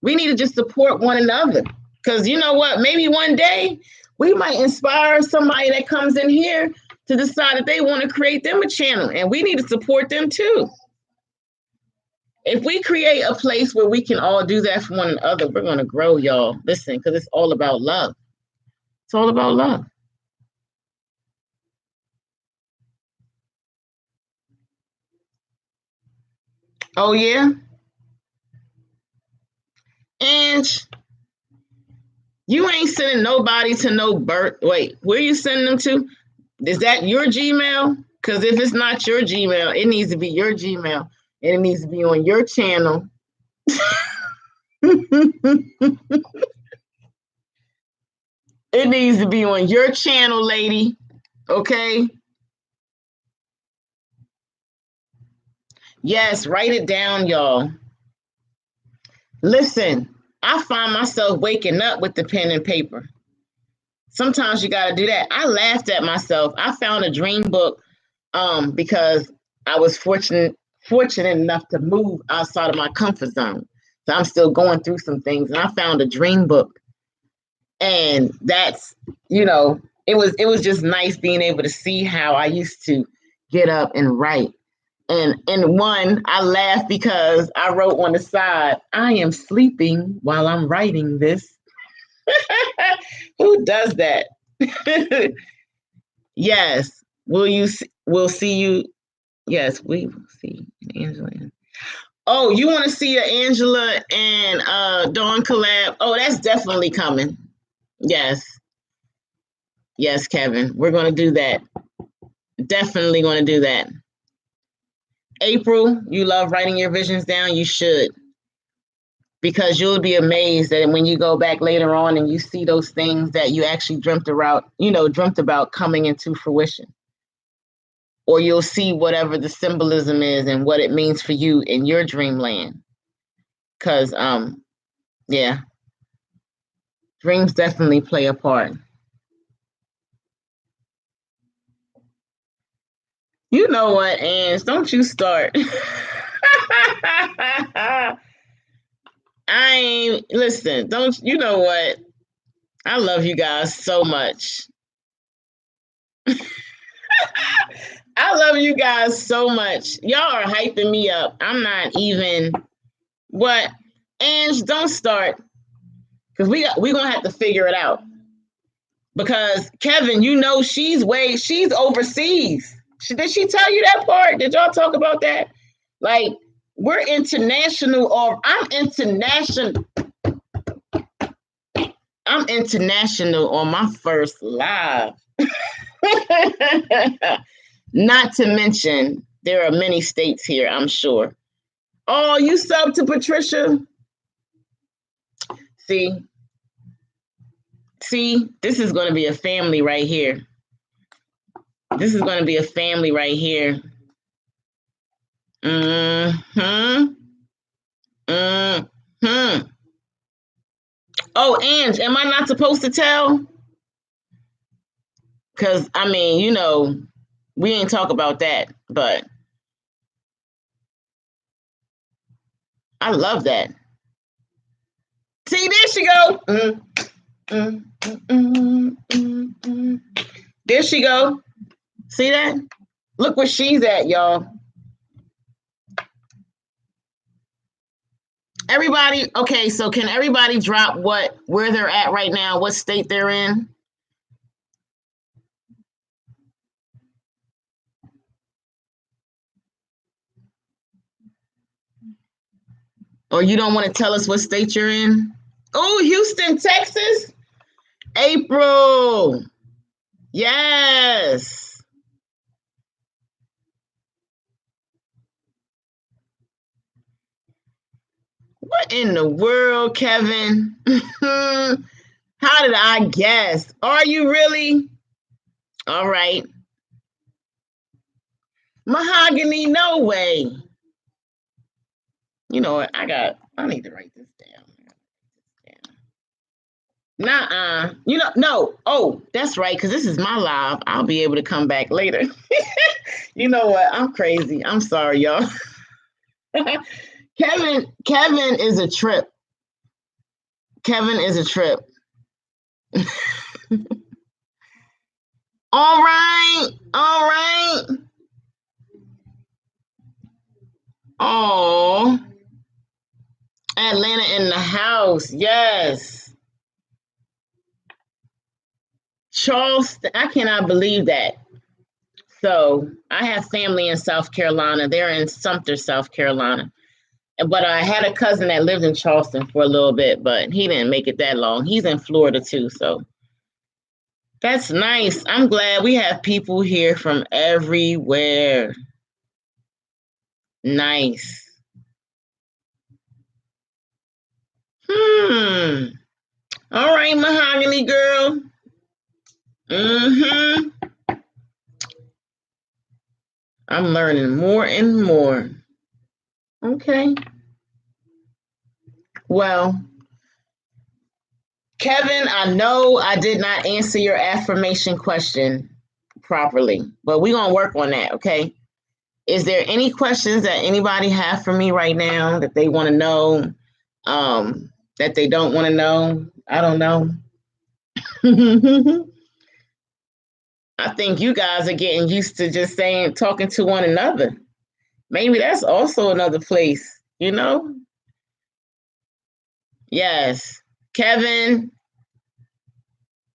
We need to just support one another. Because you know what? Maybe one day we might inspire somebody that comes in here to decide that they want to create them a channel. And we need to support them too. If we create a place where we can all do that for one another, we're going to grow, y'all. Listen, because it's all about love. It's all about love. Oh, yeah? And you ain't sending nobody to no birth. Wait, where you sending them to? Is that your Gmail? Because if it's not your Gmail, it needs to be your Gmail. And it needs to be on your channel. It needs to be on your channel, lady. Okay? Yes, write it down, y'all. Listen, I find myself waking up with the pen and paper. Sometimes you got to do that. I laughed at myself. I found a dream book because I was fortunate enough to move outside of my comfort zone. So I'm still going through some things, and I found a dream book, and that's it was just nice being able to see how I used to get up and write. And one, I laughed because I wrote on the side, I am sleeping while I'm writing this. Who does that? Yes. We'll see you. Yes, we will see Angela. Oh, you want to see a Angela and Dawn collab? Oh, that's definitely coming. Yes. Yes, Kevin. We're gonna do that. Definitely gonna do that. April, you love writing your visions down. You should. Because you'll be amazed that when you go back later on and you see those things that you actually dreamt about coming into fruition. Or you'll see whatever the symbolism is and what it means for you in your dreamland. Cause yeah, dreams definitely play a part. You know what, Ange? Don't you start. I ain't listen, don't you know what? I love you guys so much. I love you guys so much. Y'all are hyping me up. I'm not even what Ange, don't start. Because we gonna have to figure it out. Because Kevin, she's overseas. Did she tell you that part? Did y'all talk about that? Like, we're international, or I'm international on my first live. Not to mention, there are many states here, I'm sure. Oh, you sub to Patricia? See, this is going to be a family right here. This is going to be a family right here. Mm-hmm. Mm-hmm. Oh, Ange, am I not supposed to tell? Because, I mean, we ain't talk about that, but I love that. See, there she go. There she go. See that? Look where she's at, y'all. Everybody, okay, so can everybody drop where they're at right now, what state they're in? Or you don't want to tell us what state you're in? Oh, Houston, Texas? April. Yes. What in the world, Kevin? How did I guess? Are you really? All right. Mahogany, no way. You know what? I need to write this down. Nuh-uh. No. Oh, that's right, because this is my live. I'll be able to come back later. You know what? I'm crazy. I'm sorry, y'all. Kevin is a trip. Kevin is a trip. All right. All right. Oh. in the house. Yes. Charleston, I cannot believe that. So I have family in South Carolina. They're in Sumter, South Carolina. But I had a cousin that lived in Charleston for a little bit, but he didn't make it that long. He's in Florida too, so that's nice. I'm glad we have people here from everywhere. Nice. All right, Mahogany Girl. I'm learning more and more. Okay. Well, Kevin, I know I did not answer your affirmation question properly, but we're going to work on that, okay? Is there any questions that anybody have for me right now that they want to know, that they don't want to know? I don't know. I think you guys are getting used to just talking to one another. Maybe that's also another place, you know? Yes. Kevin,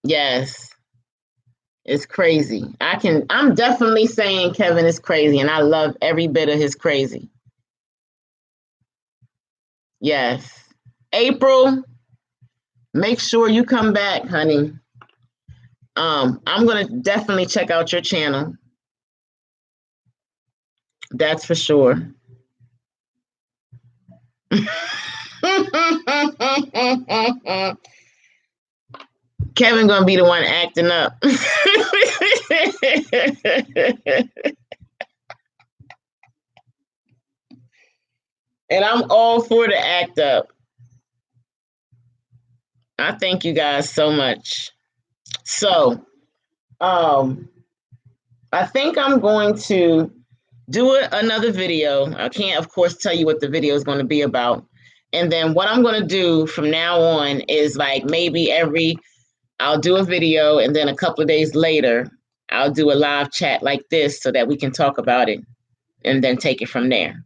yes. It's crazy. I'm definitely saying Kevin is crazy, and I love every bit of his crazy. Yes. April, make sure you come back, honey. I'm gonna definitely check out your channel. That's for sure. Kevin gonna be the one acting up. And I'm all for the act up. I thank you guys so much. So, I think I'm going to do another video. I can't, of course, tell you what the video is going to be about. And then what I'm going to do from now on is like maybe I'll do a video, and then a couple of days later, I'll do a live chat like this so that we can talk about it and then take it from there.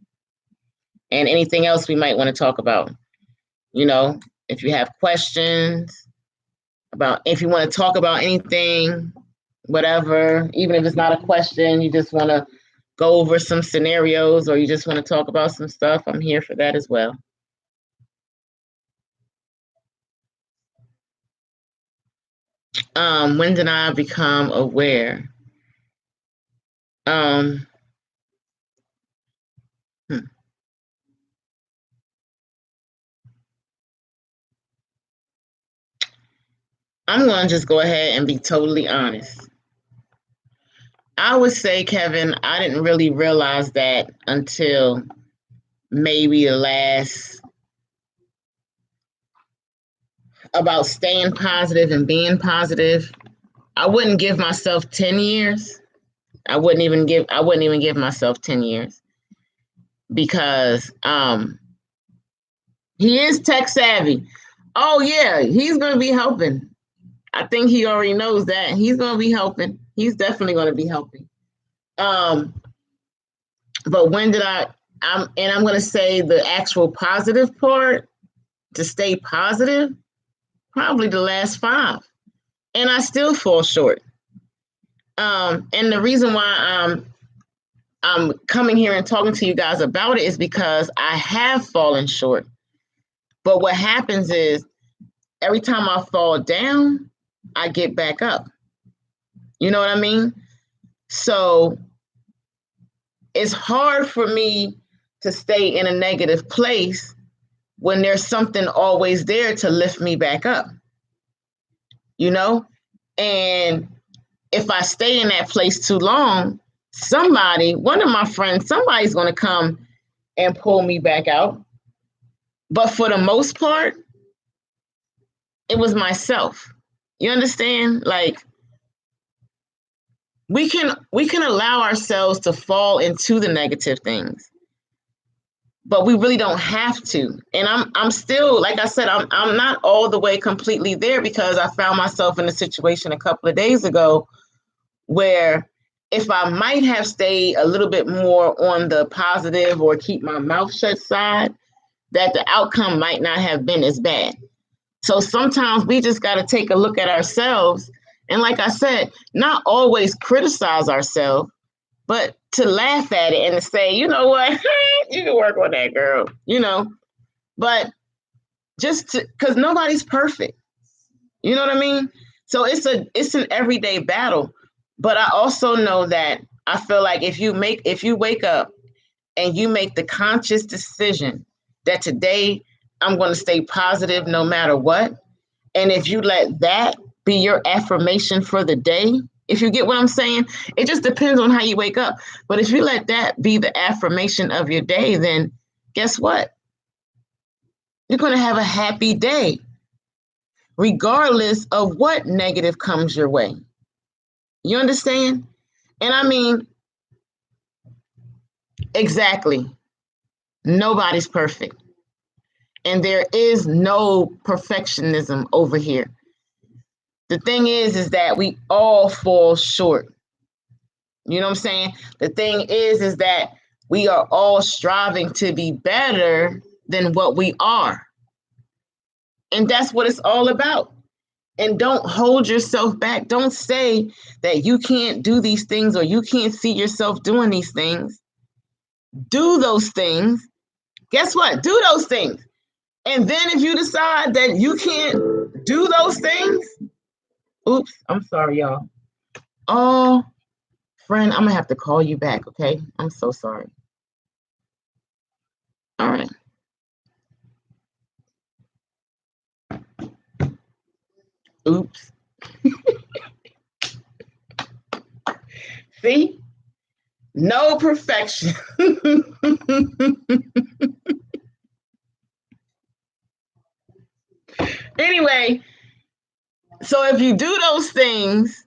And anything else we might want to talk about. You know, if you have questions if you want to talk about anything, whatever, even if it's not a question, you just want to go over some scenarios or you just want to talk about some stuff, I'm here for that as well. When did I become aware? I'm going to just go ahead and be totally honest. I would say, Kevin, I didn't really realize that until maybe the last, about staying positive and being positive. I wouldn't give myself 10 years. I wouldn't even give myself 10 years because he is tech savvy. Oh yeah, he's going to be helping. I think he already knows that. He's going to be helping. He's definitely going to be helping. But when did I'm going to say the actual positive part, to stay positive, probably the last 5. And I still fall short. And the reason why I'm coming here and talking to you guys about it is because I have fallen short. But what happens is every time I fall down, I get back up. You know what I mean? So it's hard for me to stay in a negative place when there's something always there to lift me back up. You know? And if I stay in that place too long, one of my friends, somebody's going to come and pull me back out. But for the most part, it was myself. You understand? Like, we can allow ourselves to fall into the negative things, but we really don't have to. And I'm still, like I said, I'm not all the way completely there because I found myself in a situation a couple of days ago where if I might have stayed a little bit more on the positive or keep my mouth shut side, that the outcome might not have been as bad. So sometimes we just got to take a look at ourselves. And like I said, not always criticize ourselves, but to laugh at it and to say, you know what, you can work on that, girl, but just because nobody's perfect. You know what I mean? So it's an everyday battle. But I also know that I feel like if you wake up and you make the conscious decision that today I'm going to stay positive no matter what, and if you let that be your affirmation for the day, if you get what I'm saying, it just depends on how you wake up. But if you let that be the affirmation of your day, then guess what? You're going to have a happy day, regardless of what negative comes your way. You understand? And I mean, exactly. Nobody's perfect. And there is no perfectionism over here. The thing is that we all fall short. You know what I'm saying? The thing is that we are all striving to be better than what we are. And that's what it's all about. And don't hold yourself back. Don't say that you can't do these things or you can't see yourself doing these things. Do those things. Guess what? Do those things. And then if you decide that you can't do those things, oops, I'm sorry, y'all. Oh, friend, I'm going to have to call you back, okay? I'm so sorry. All right. Oops. See? No perfection. Anyway, so if you do those things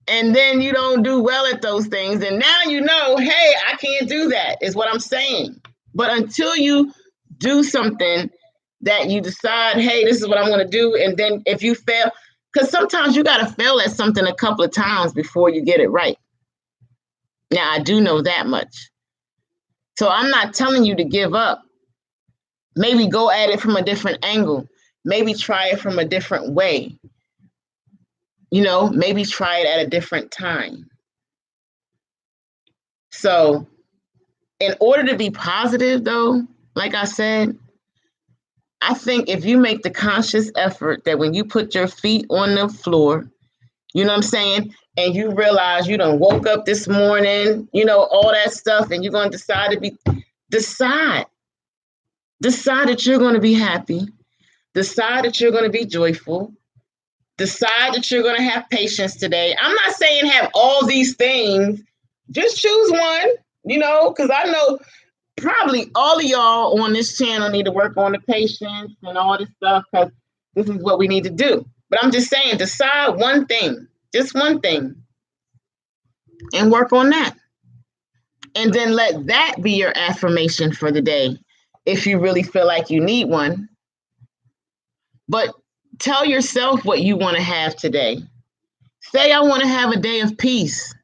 and then you don't do well at those things, and now you know, hey, I can't do that, is what I'm saying. But until you do something that you decide, hey, this is what I'm going to do, and then if you fail, because sometimes you got to fail at something a couple of times before you get it right. Now, I do know that much. So I'm not telling you to give up. Maybe go at it from a different angle. Maybe try it from a different way. Maybe try it at a different time. So in order to be positive, though, like I said, I think if you make the conscious effort that when you put your feet on the floor, you know what I'm saying, and you realize you done woke up this morning, all that stuff, and you're going to decide that you're going to be happy, decide that you're going to be joyful, decide that you're going to have patience today. I'm not saying have all these things, just choose one, because I know probably all of y'all on this channel need to work on the patience and all this stuff, because this is what we need to do. But I'm just saying, decide one thing, just one thing, and work on that. And then let that be your affirmation for the day, if you really feel like you need one. But tell yourself what you want to have today. Say, I want to have a day of peace.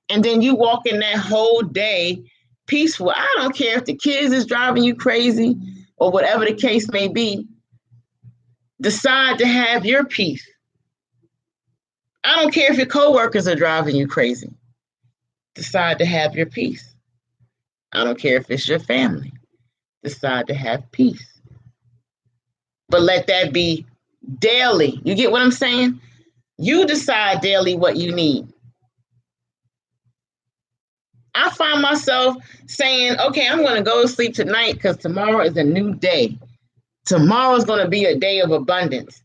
And then you walk in that whole day peaceful. I don't care if the kids is driving you crazy or whatever the case may be. Decide to have your peace. I don't care if your coworkers are driving you crazy. Decide to have your peace. I don't care if it's your family. Decide to have peace. But let that be daily. You get what I'm saying? You decide daily what you need. I find myself saying, okay, I'm going to go to sleep tonight because tomorrow is a new day. Tomorrow is going to be a day of abundance.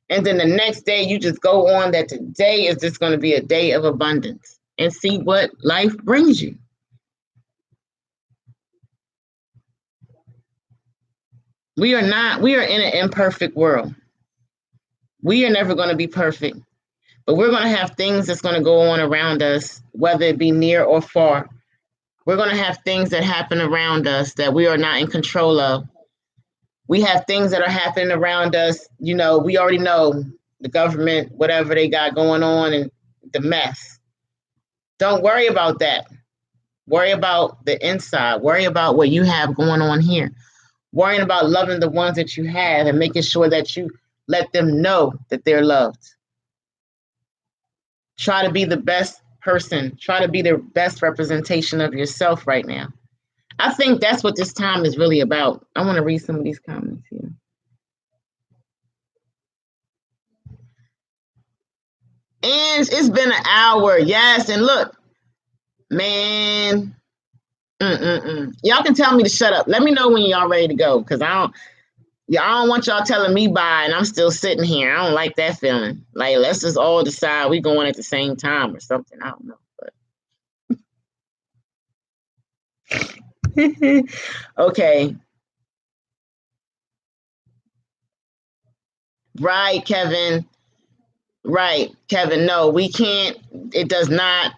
And then the next day, you just go on that today is just going to be a day of abundance, and see what life brings you. We are in an imperfect world. We are never going to be perfect, but we're going to have things that's going to go on around us, whether it be near or far. We're going to have things that happen around us that we are not in control of. We have things that are happening around us. We already know the government, whatever they got going on, and the mess. Don't worry about that. Worry about the inside. Worry about what you have going on here. worrying about loving the ones that you have and making sure that you let them know that they're loved. Try to be the best person. Try to be the best representation of yourself right now. I think that's what this time is really about. I want to read some of these comments here. And it's been an hour. Yes. And look, man. Y'all can tell me to shut up. Let me know when y'all ready to go. Cause I don't want y'all telling me bye and I'm still sitting here. I don't like that feeling. Like, let's just all decide we going at the same time or something. I don't know. But okay. Right, Kevin. Right, Kevin. No, we can't. It does not.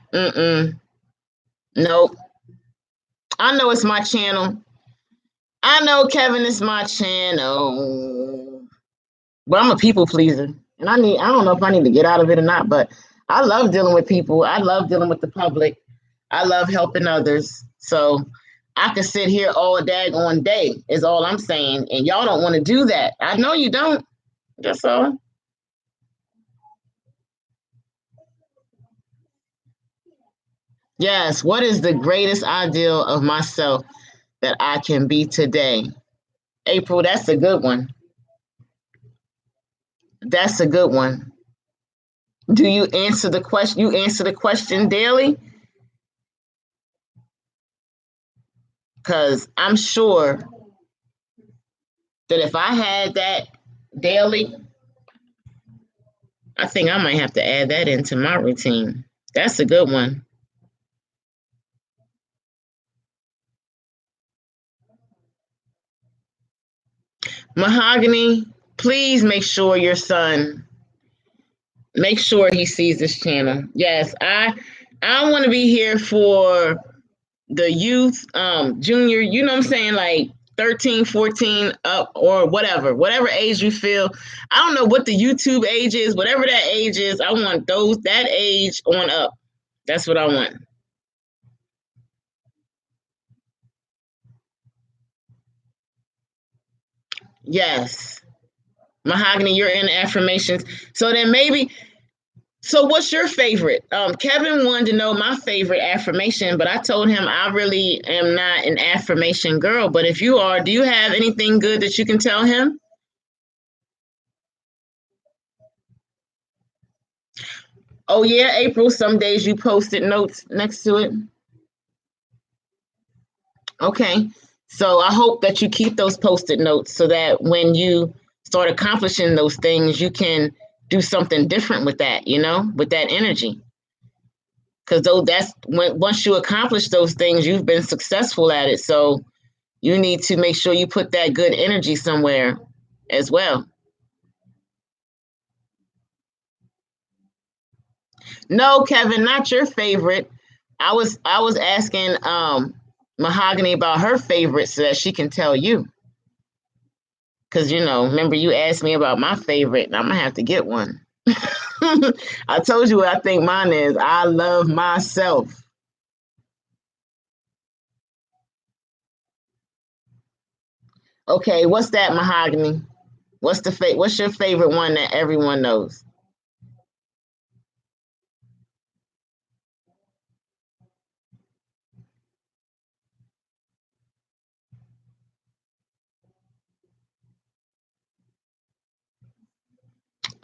Nope. I know it's my channel. I know, Kevin, it's my channel. But I'm a people pleaser. And I don't know if I need to get out of it or not, but I love dealing with people. I love dealing with the public. I love helping others. So I could sit here all daggone day, is all I'm saying. And y'all don't want to do that. I know you don't. That's all. Yes. What is the greatest ideal of myself that I can be today? April, that's a good one. That's a good one. Do you answer the question? You answer the question daily? Because I'm sure that if I had that daily, I think I might have to add that into my routine. That's a good one. Mahogany, please make sure your son, make sure he sees this channel. Yes, I want to be here for the youth, junior, you know what I'm saying, like 13, 14 up or whatever age you feel. I don't know what the YouTube age is, whatever that age is, I want that age on up. That's what I want. Yes. Mahogany, you're in affirmations. So then maybe, so what's your favorite? Kevin wanted to know my favorite affirmation, but I told him I really am not an affirmation girl. But if you are, do you have anything good that you can tell him? Oh yeah, April, some days you posted notes next to it. Okay. So I hope that you keep those post-it notes so that when you start accomplishing those things, you can do something different with that, with that energy. Because though that's when once you accomplish those things, you've been successful at it. So you need to make sure you put that good energy somewhere as well. No, Kevin, not your favorite. I was asking Mahogany about her favorite so that she can tell you. Because, remember you asked me about my favorite, and I'm going to have to get one. I told you what I think mine is. I love myself. Okay, what's that, Mahogany? What's your favorite one that everyone knows?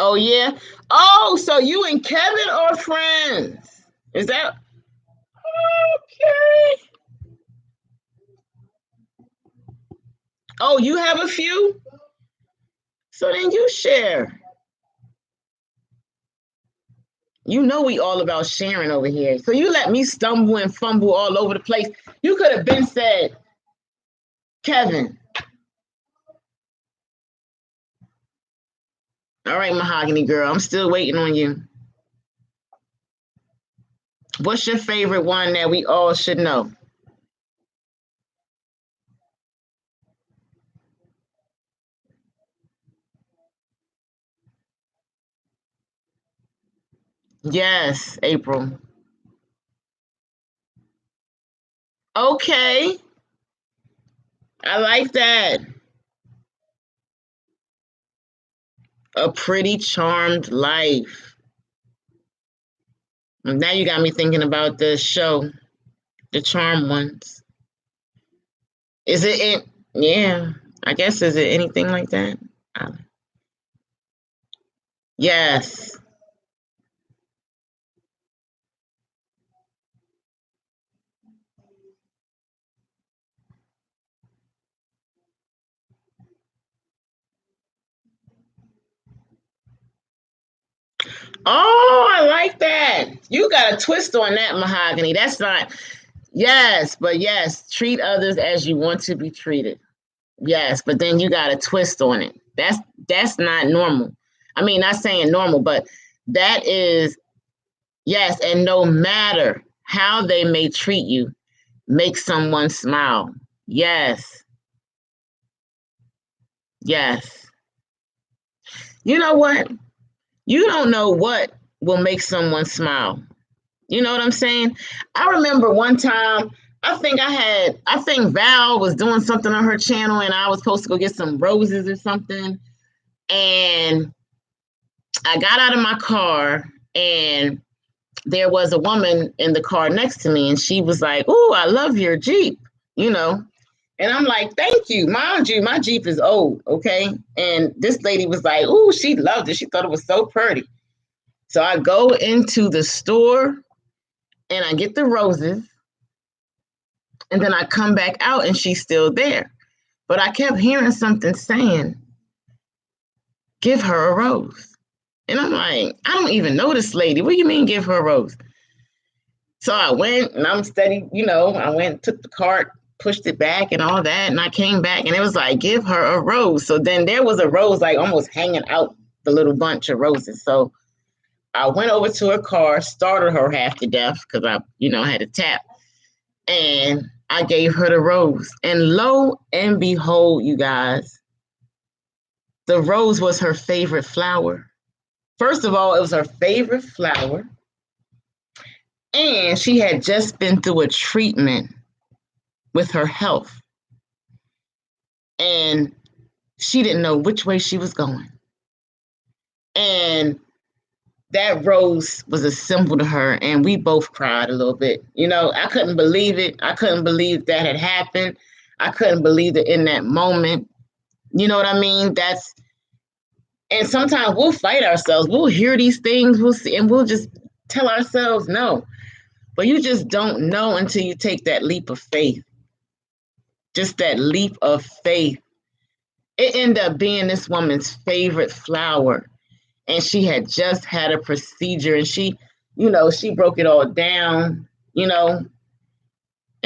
Oh yeah. Oh, so you and Kevin are friends? Is that okay? Oh, you have a few? So then you share. You know we all about sharing over here. So you let me stumble and fumble all over the place. You could have been said, Kevin. All right, Mahogany girl, I'm still waiting on you. What's your favorite one that we all should know? Yes, April. Okay. I like that. A Pretty Charmed Life. Now you got me thinking about the show, The Charmed Ones. Is it? Yeah, I guess is it anything like that? Yes. Oh, I like that. You got a twist on that, Mahogany. That's not. Yes, but yes, treat others as you want to be treated. Yes, but then you got a twist on it. That's not normal. I mean, not saying normal, but that is yes, and no matter how they may treat you, make someone smile. Yes. Yes. You know what? You don't know what will make someone smile. You know what I'm saying? I remember one time, I think Val was doing something on her channel and I was supposed to go get some roses or something. And I got out of my car and there was a woman in the car next to me and she was like, "Oh, I love your Jeep," you know. And I'm like, "Thank you." Mind you, my Jeep is old, okay? And this lady was like, "Oh, she loved it. She thought it was so pretty." So I go into the store and I get the roses and then I come back out and she's still there. But I kept hearing something saying, "Give her a rose." And I'm like, I don't even know this lady. What do you mean give her a rose? So I went and I'm steady, I went, took the cart, pushed it back and all that. And I came back and it was like, "Give her a rose." So then there was a rose like almost hanging out the little bunch of roses. So I went over to her car, startled her half to death because I had to tap. And I gave her the rose. And lo and behold, you guys, the rose was her favorite flower. First of all, it was her favorite flower. And she had just been through a treatment with her health. And she didn't know which way she was going. And that rose was a symbol to her. And we both cried a little bit. I couldn't believe it. I couldn't believe that had happened. I couldn't believe it in that moment. You know what I mean? And sometimes we'll fight ourselves. We'll hear these things, we'll see, and we'll just tell ourselves no. But you just don't know until you take that leap of faith. Just that leap of faith. It ended up being this woman's favorite flower. And she had just had a procedure and she broke it all down. And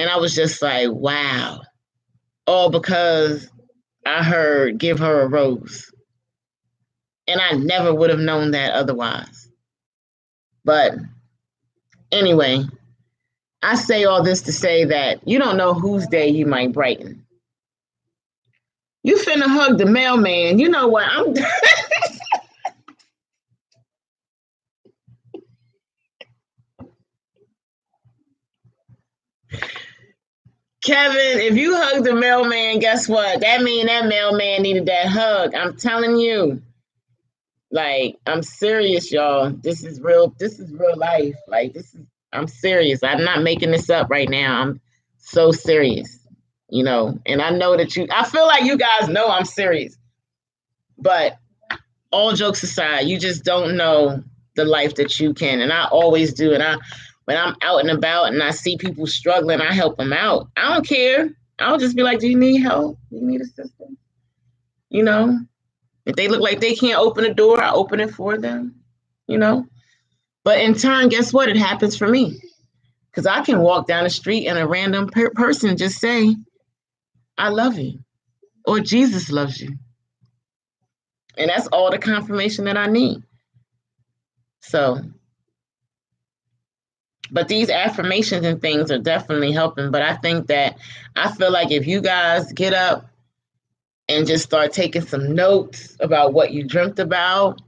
I was just like, wow. All because I heard give her a rose. And I never would have known that otherwise. But anyway, I say all this to say that you don't know whose day you might brighten. You finna hug the mailman. You know what? Kevin, if you hug the mailman, guess what? That means that mailman needed that hug. I'm telling you. Like, I'm serious, y'all. This is real. This is real life. I'm serious. I'm not making this up right now. I'm so serious, and I know that I feel like you guys know I'm serious. But all jokes aside, you just don't know the life that you can. And I always do. And when I'm out and about and I see people struggling, I help them out. I don't care. I'll just be like, "Do you need help? Do you need assistance?" If they look like they can't open a door, I open it for them, But in turn, guess what? It happens for me. Because I can walk down the street and a random person just say, "I love you," or "Jesus loves you." And that's all the confirmation that I need. So, but these affirmations and things are definitely helping. But I feel like if you guys get up and just start taking some notes about what you dreamt about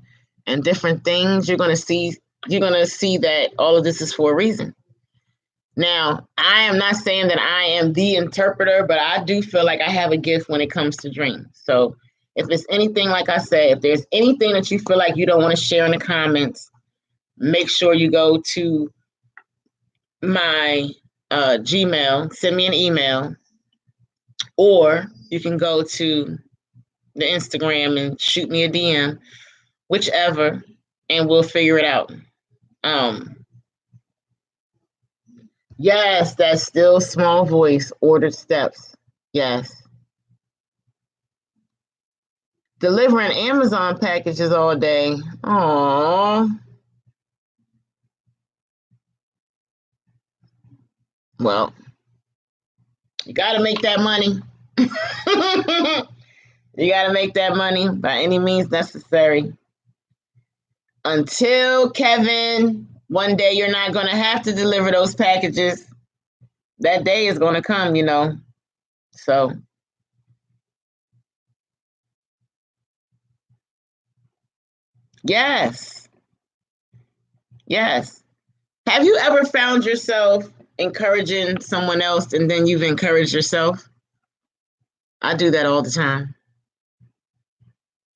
and different things, you're going to see that all of this is for a reason. Now, I am not saying that I am the interpreter, but I do feel like I have a gift when it comes to dreams. So If it's anything, like I said, if there's anything that you feel like you don't want to share in the comments, make sure you go to my Gmail, send me an email, or you can go to the Instagram and shoot me a DM, whichever, and we'll figure it out. Yes, that still small voice, ordered steps. Yes. Delivering Amazon packages all day. Aww. Well, you got to make that money. You got to make that money by any means necessary. Until, Kevin, one day you're not going to have to deliver those packages. That day is going to come, you know. So, yes. Yes. Have you ever found yourself encouraging someone else and then you've encouraged yourself? I do that all the time.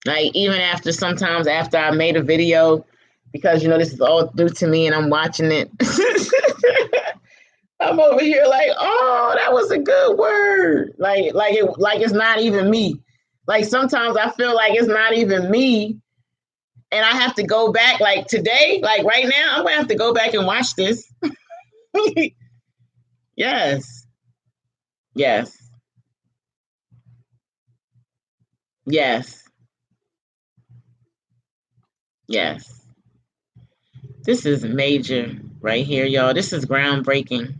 Like, even sometimes after I made a video, because, you know, this is all new to me and I'm watching it. I'm over here like, oh, that was a good word. Like it's not even me. Like, sometimes I feel like it's not even me. And I have to go back, like today, like right now, I'm going to have to go back and watch this. Yes. Yes. Yes. Yes. This is major right here, y'all. This is groundbreaking.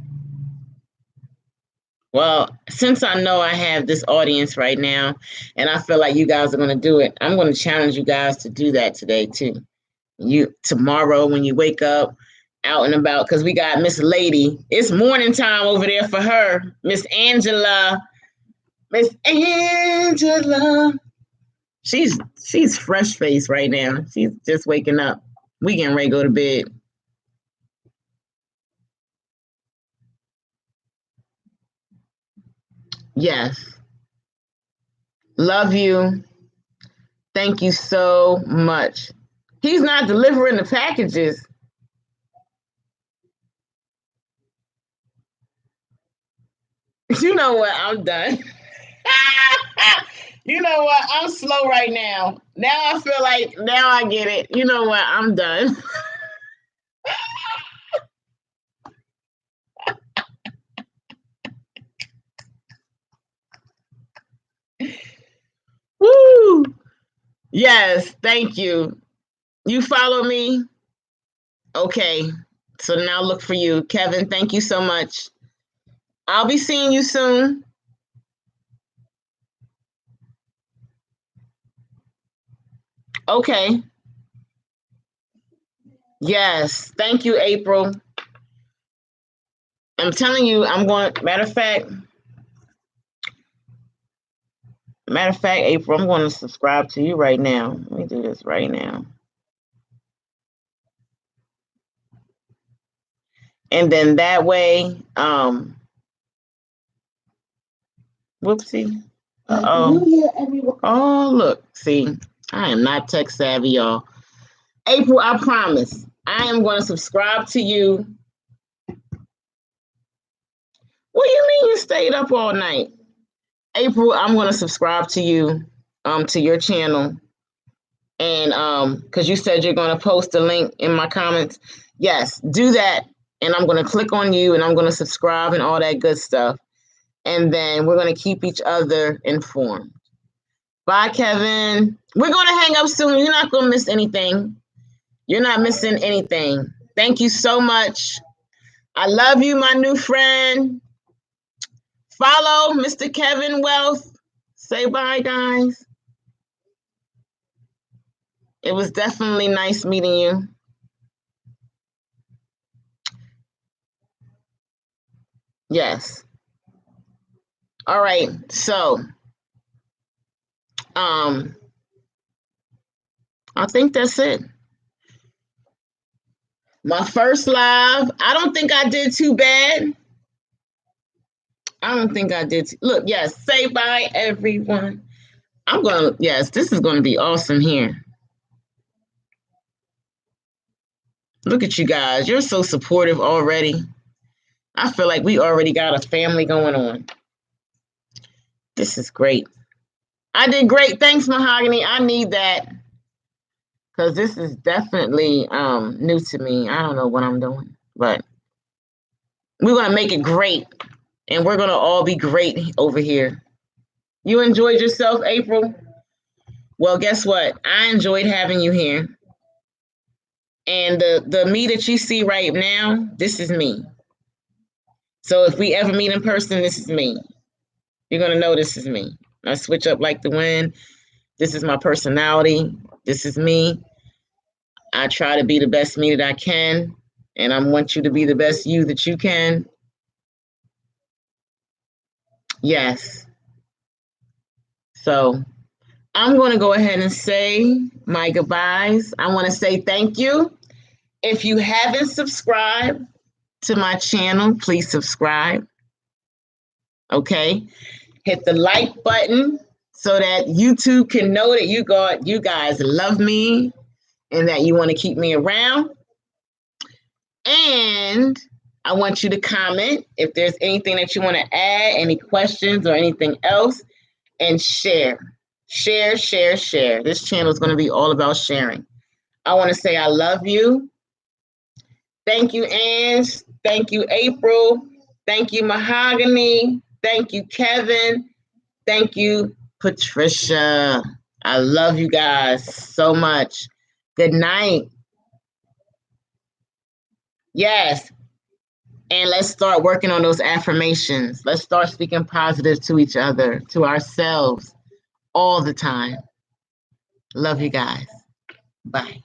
Well, since I know I have this audience right now, and I feel like you guys are going to do it, I'm going to challenge you guys to do that today too. You tomorrow when you wake up, out and about, because we got Miss Lady. It's morning time over there for her. Miss Angela. Miss Angela. She's fresh faced right now. She's just waking up. We getting ready to go to bed. Yes. Love you. Thank you so much. He's not delivering the packages. You know what? I'm done. You know what? I'm slow right now. Now I feel like now I get it. You know what? I'm done. Woo! Yes, thank you. You follow me? Okay. So now look for you. Kevin, thank you so much. I'll be seeing you soon. Okay. Yes. Thank you, April. I'm telling you, I'm going, matter of fact, April, I'm going to subscribe to you right now. Let me do this right now. And then that way, whoopsie. Uh-oh. Oh, look, see, I am not tech savvy, y'all. April, I promise, I am going to subscribe to you. What do you mean you stayed up all night? April, I'm going to subscribe to you, to your channel. And because you said you're going to post a link in my comments. Yes, do that. And I'm going to click on you and I'm going to subscribe and all that good stuff. And then we're going to keep each other informed. Bye, Kevin. We're going to hang up soon. You're not going to miss anything. You're not missing anything. Thank you so much. I love you, my new friend. Follow Mr. Kevin Wealth. Say bye, guys. It was definitely nice meeting you. Yes. All right. So, I think that's it. My first live. I don't think I did too bad. I don't think I did. Look, yes. Say bye, everyone. Yes, this is gonna be awesome here. Look at you guys. You're so supportive already. I feel like we already got a family going on. This is great. I did great. Thanks, Mahogany. I need that because this is definitely new to me. I don't know what I'm doing, but we're going to make it great. And we're going to all be great over here. You enjoyed yourself, April? Well, guess what? I enjoyed having you here. And the me that you see right now, this is me. So if we ever meet in person, this is me. You're going to know this is me. I switch up like the wind. This is my personality. This is me. I try to be the best me that I can. And I want you to be the best you that you can. Yes. So I'm going to go ahead and say my goodbyes. I want to say thank you. If you haven't subscribed to my channel, please subscribe. Okay. Hit the like button so that YouTube can know that you guys love me and that you want to keep me around. And I want you to comment if there's anything that you want to add, any questions or anything else, and share. Share, share, share. This channel is going to be all about sharing. I want to say I love you. Thank you, Ange. Thank you, April. Thank you, Mahogany. Thank you, Kevin. Thank you, Patricia. I love you guys so much. Good night. Yes. And let's start working on those affirmations. Let's start speaking positive to each other, to ourselves, all the time. Love you guys. Bye.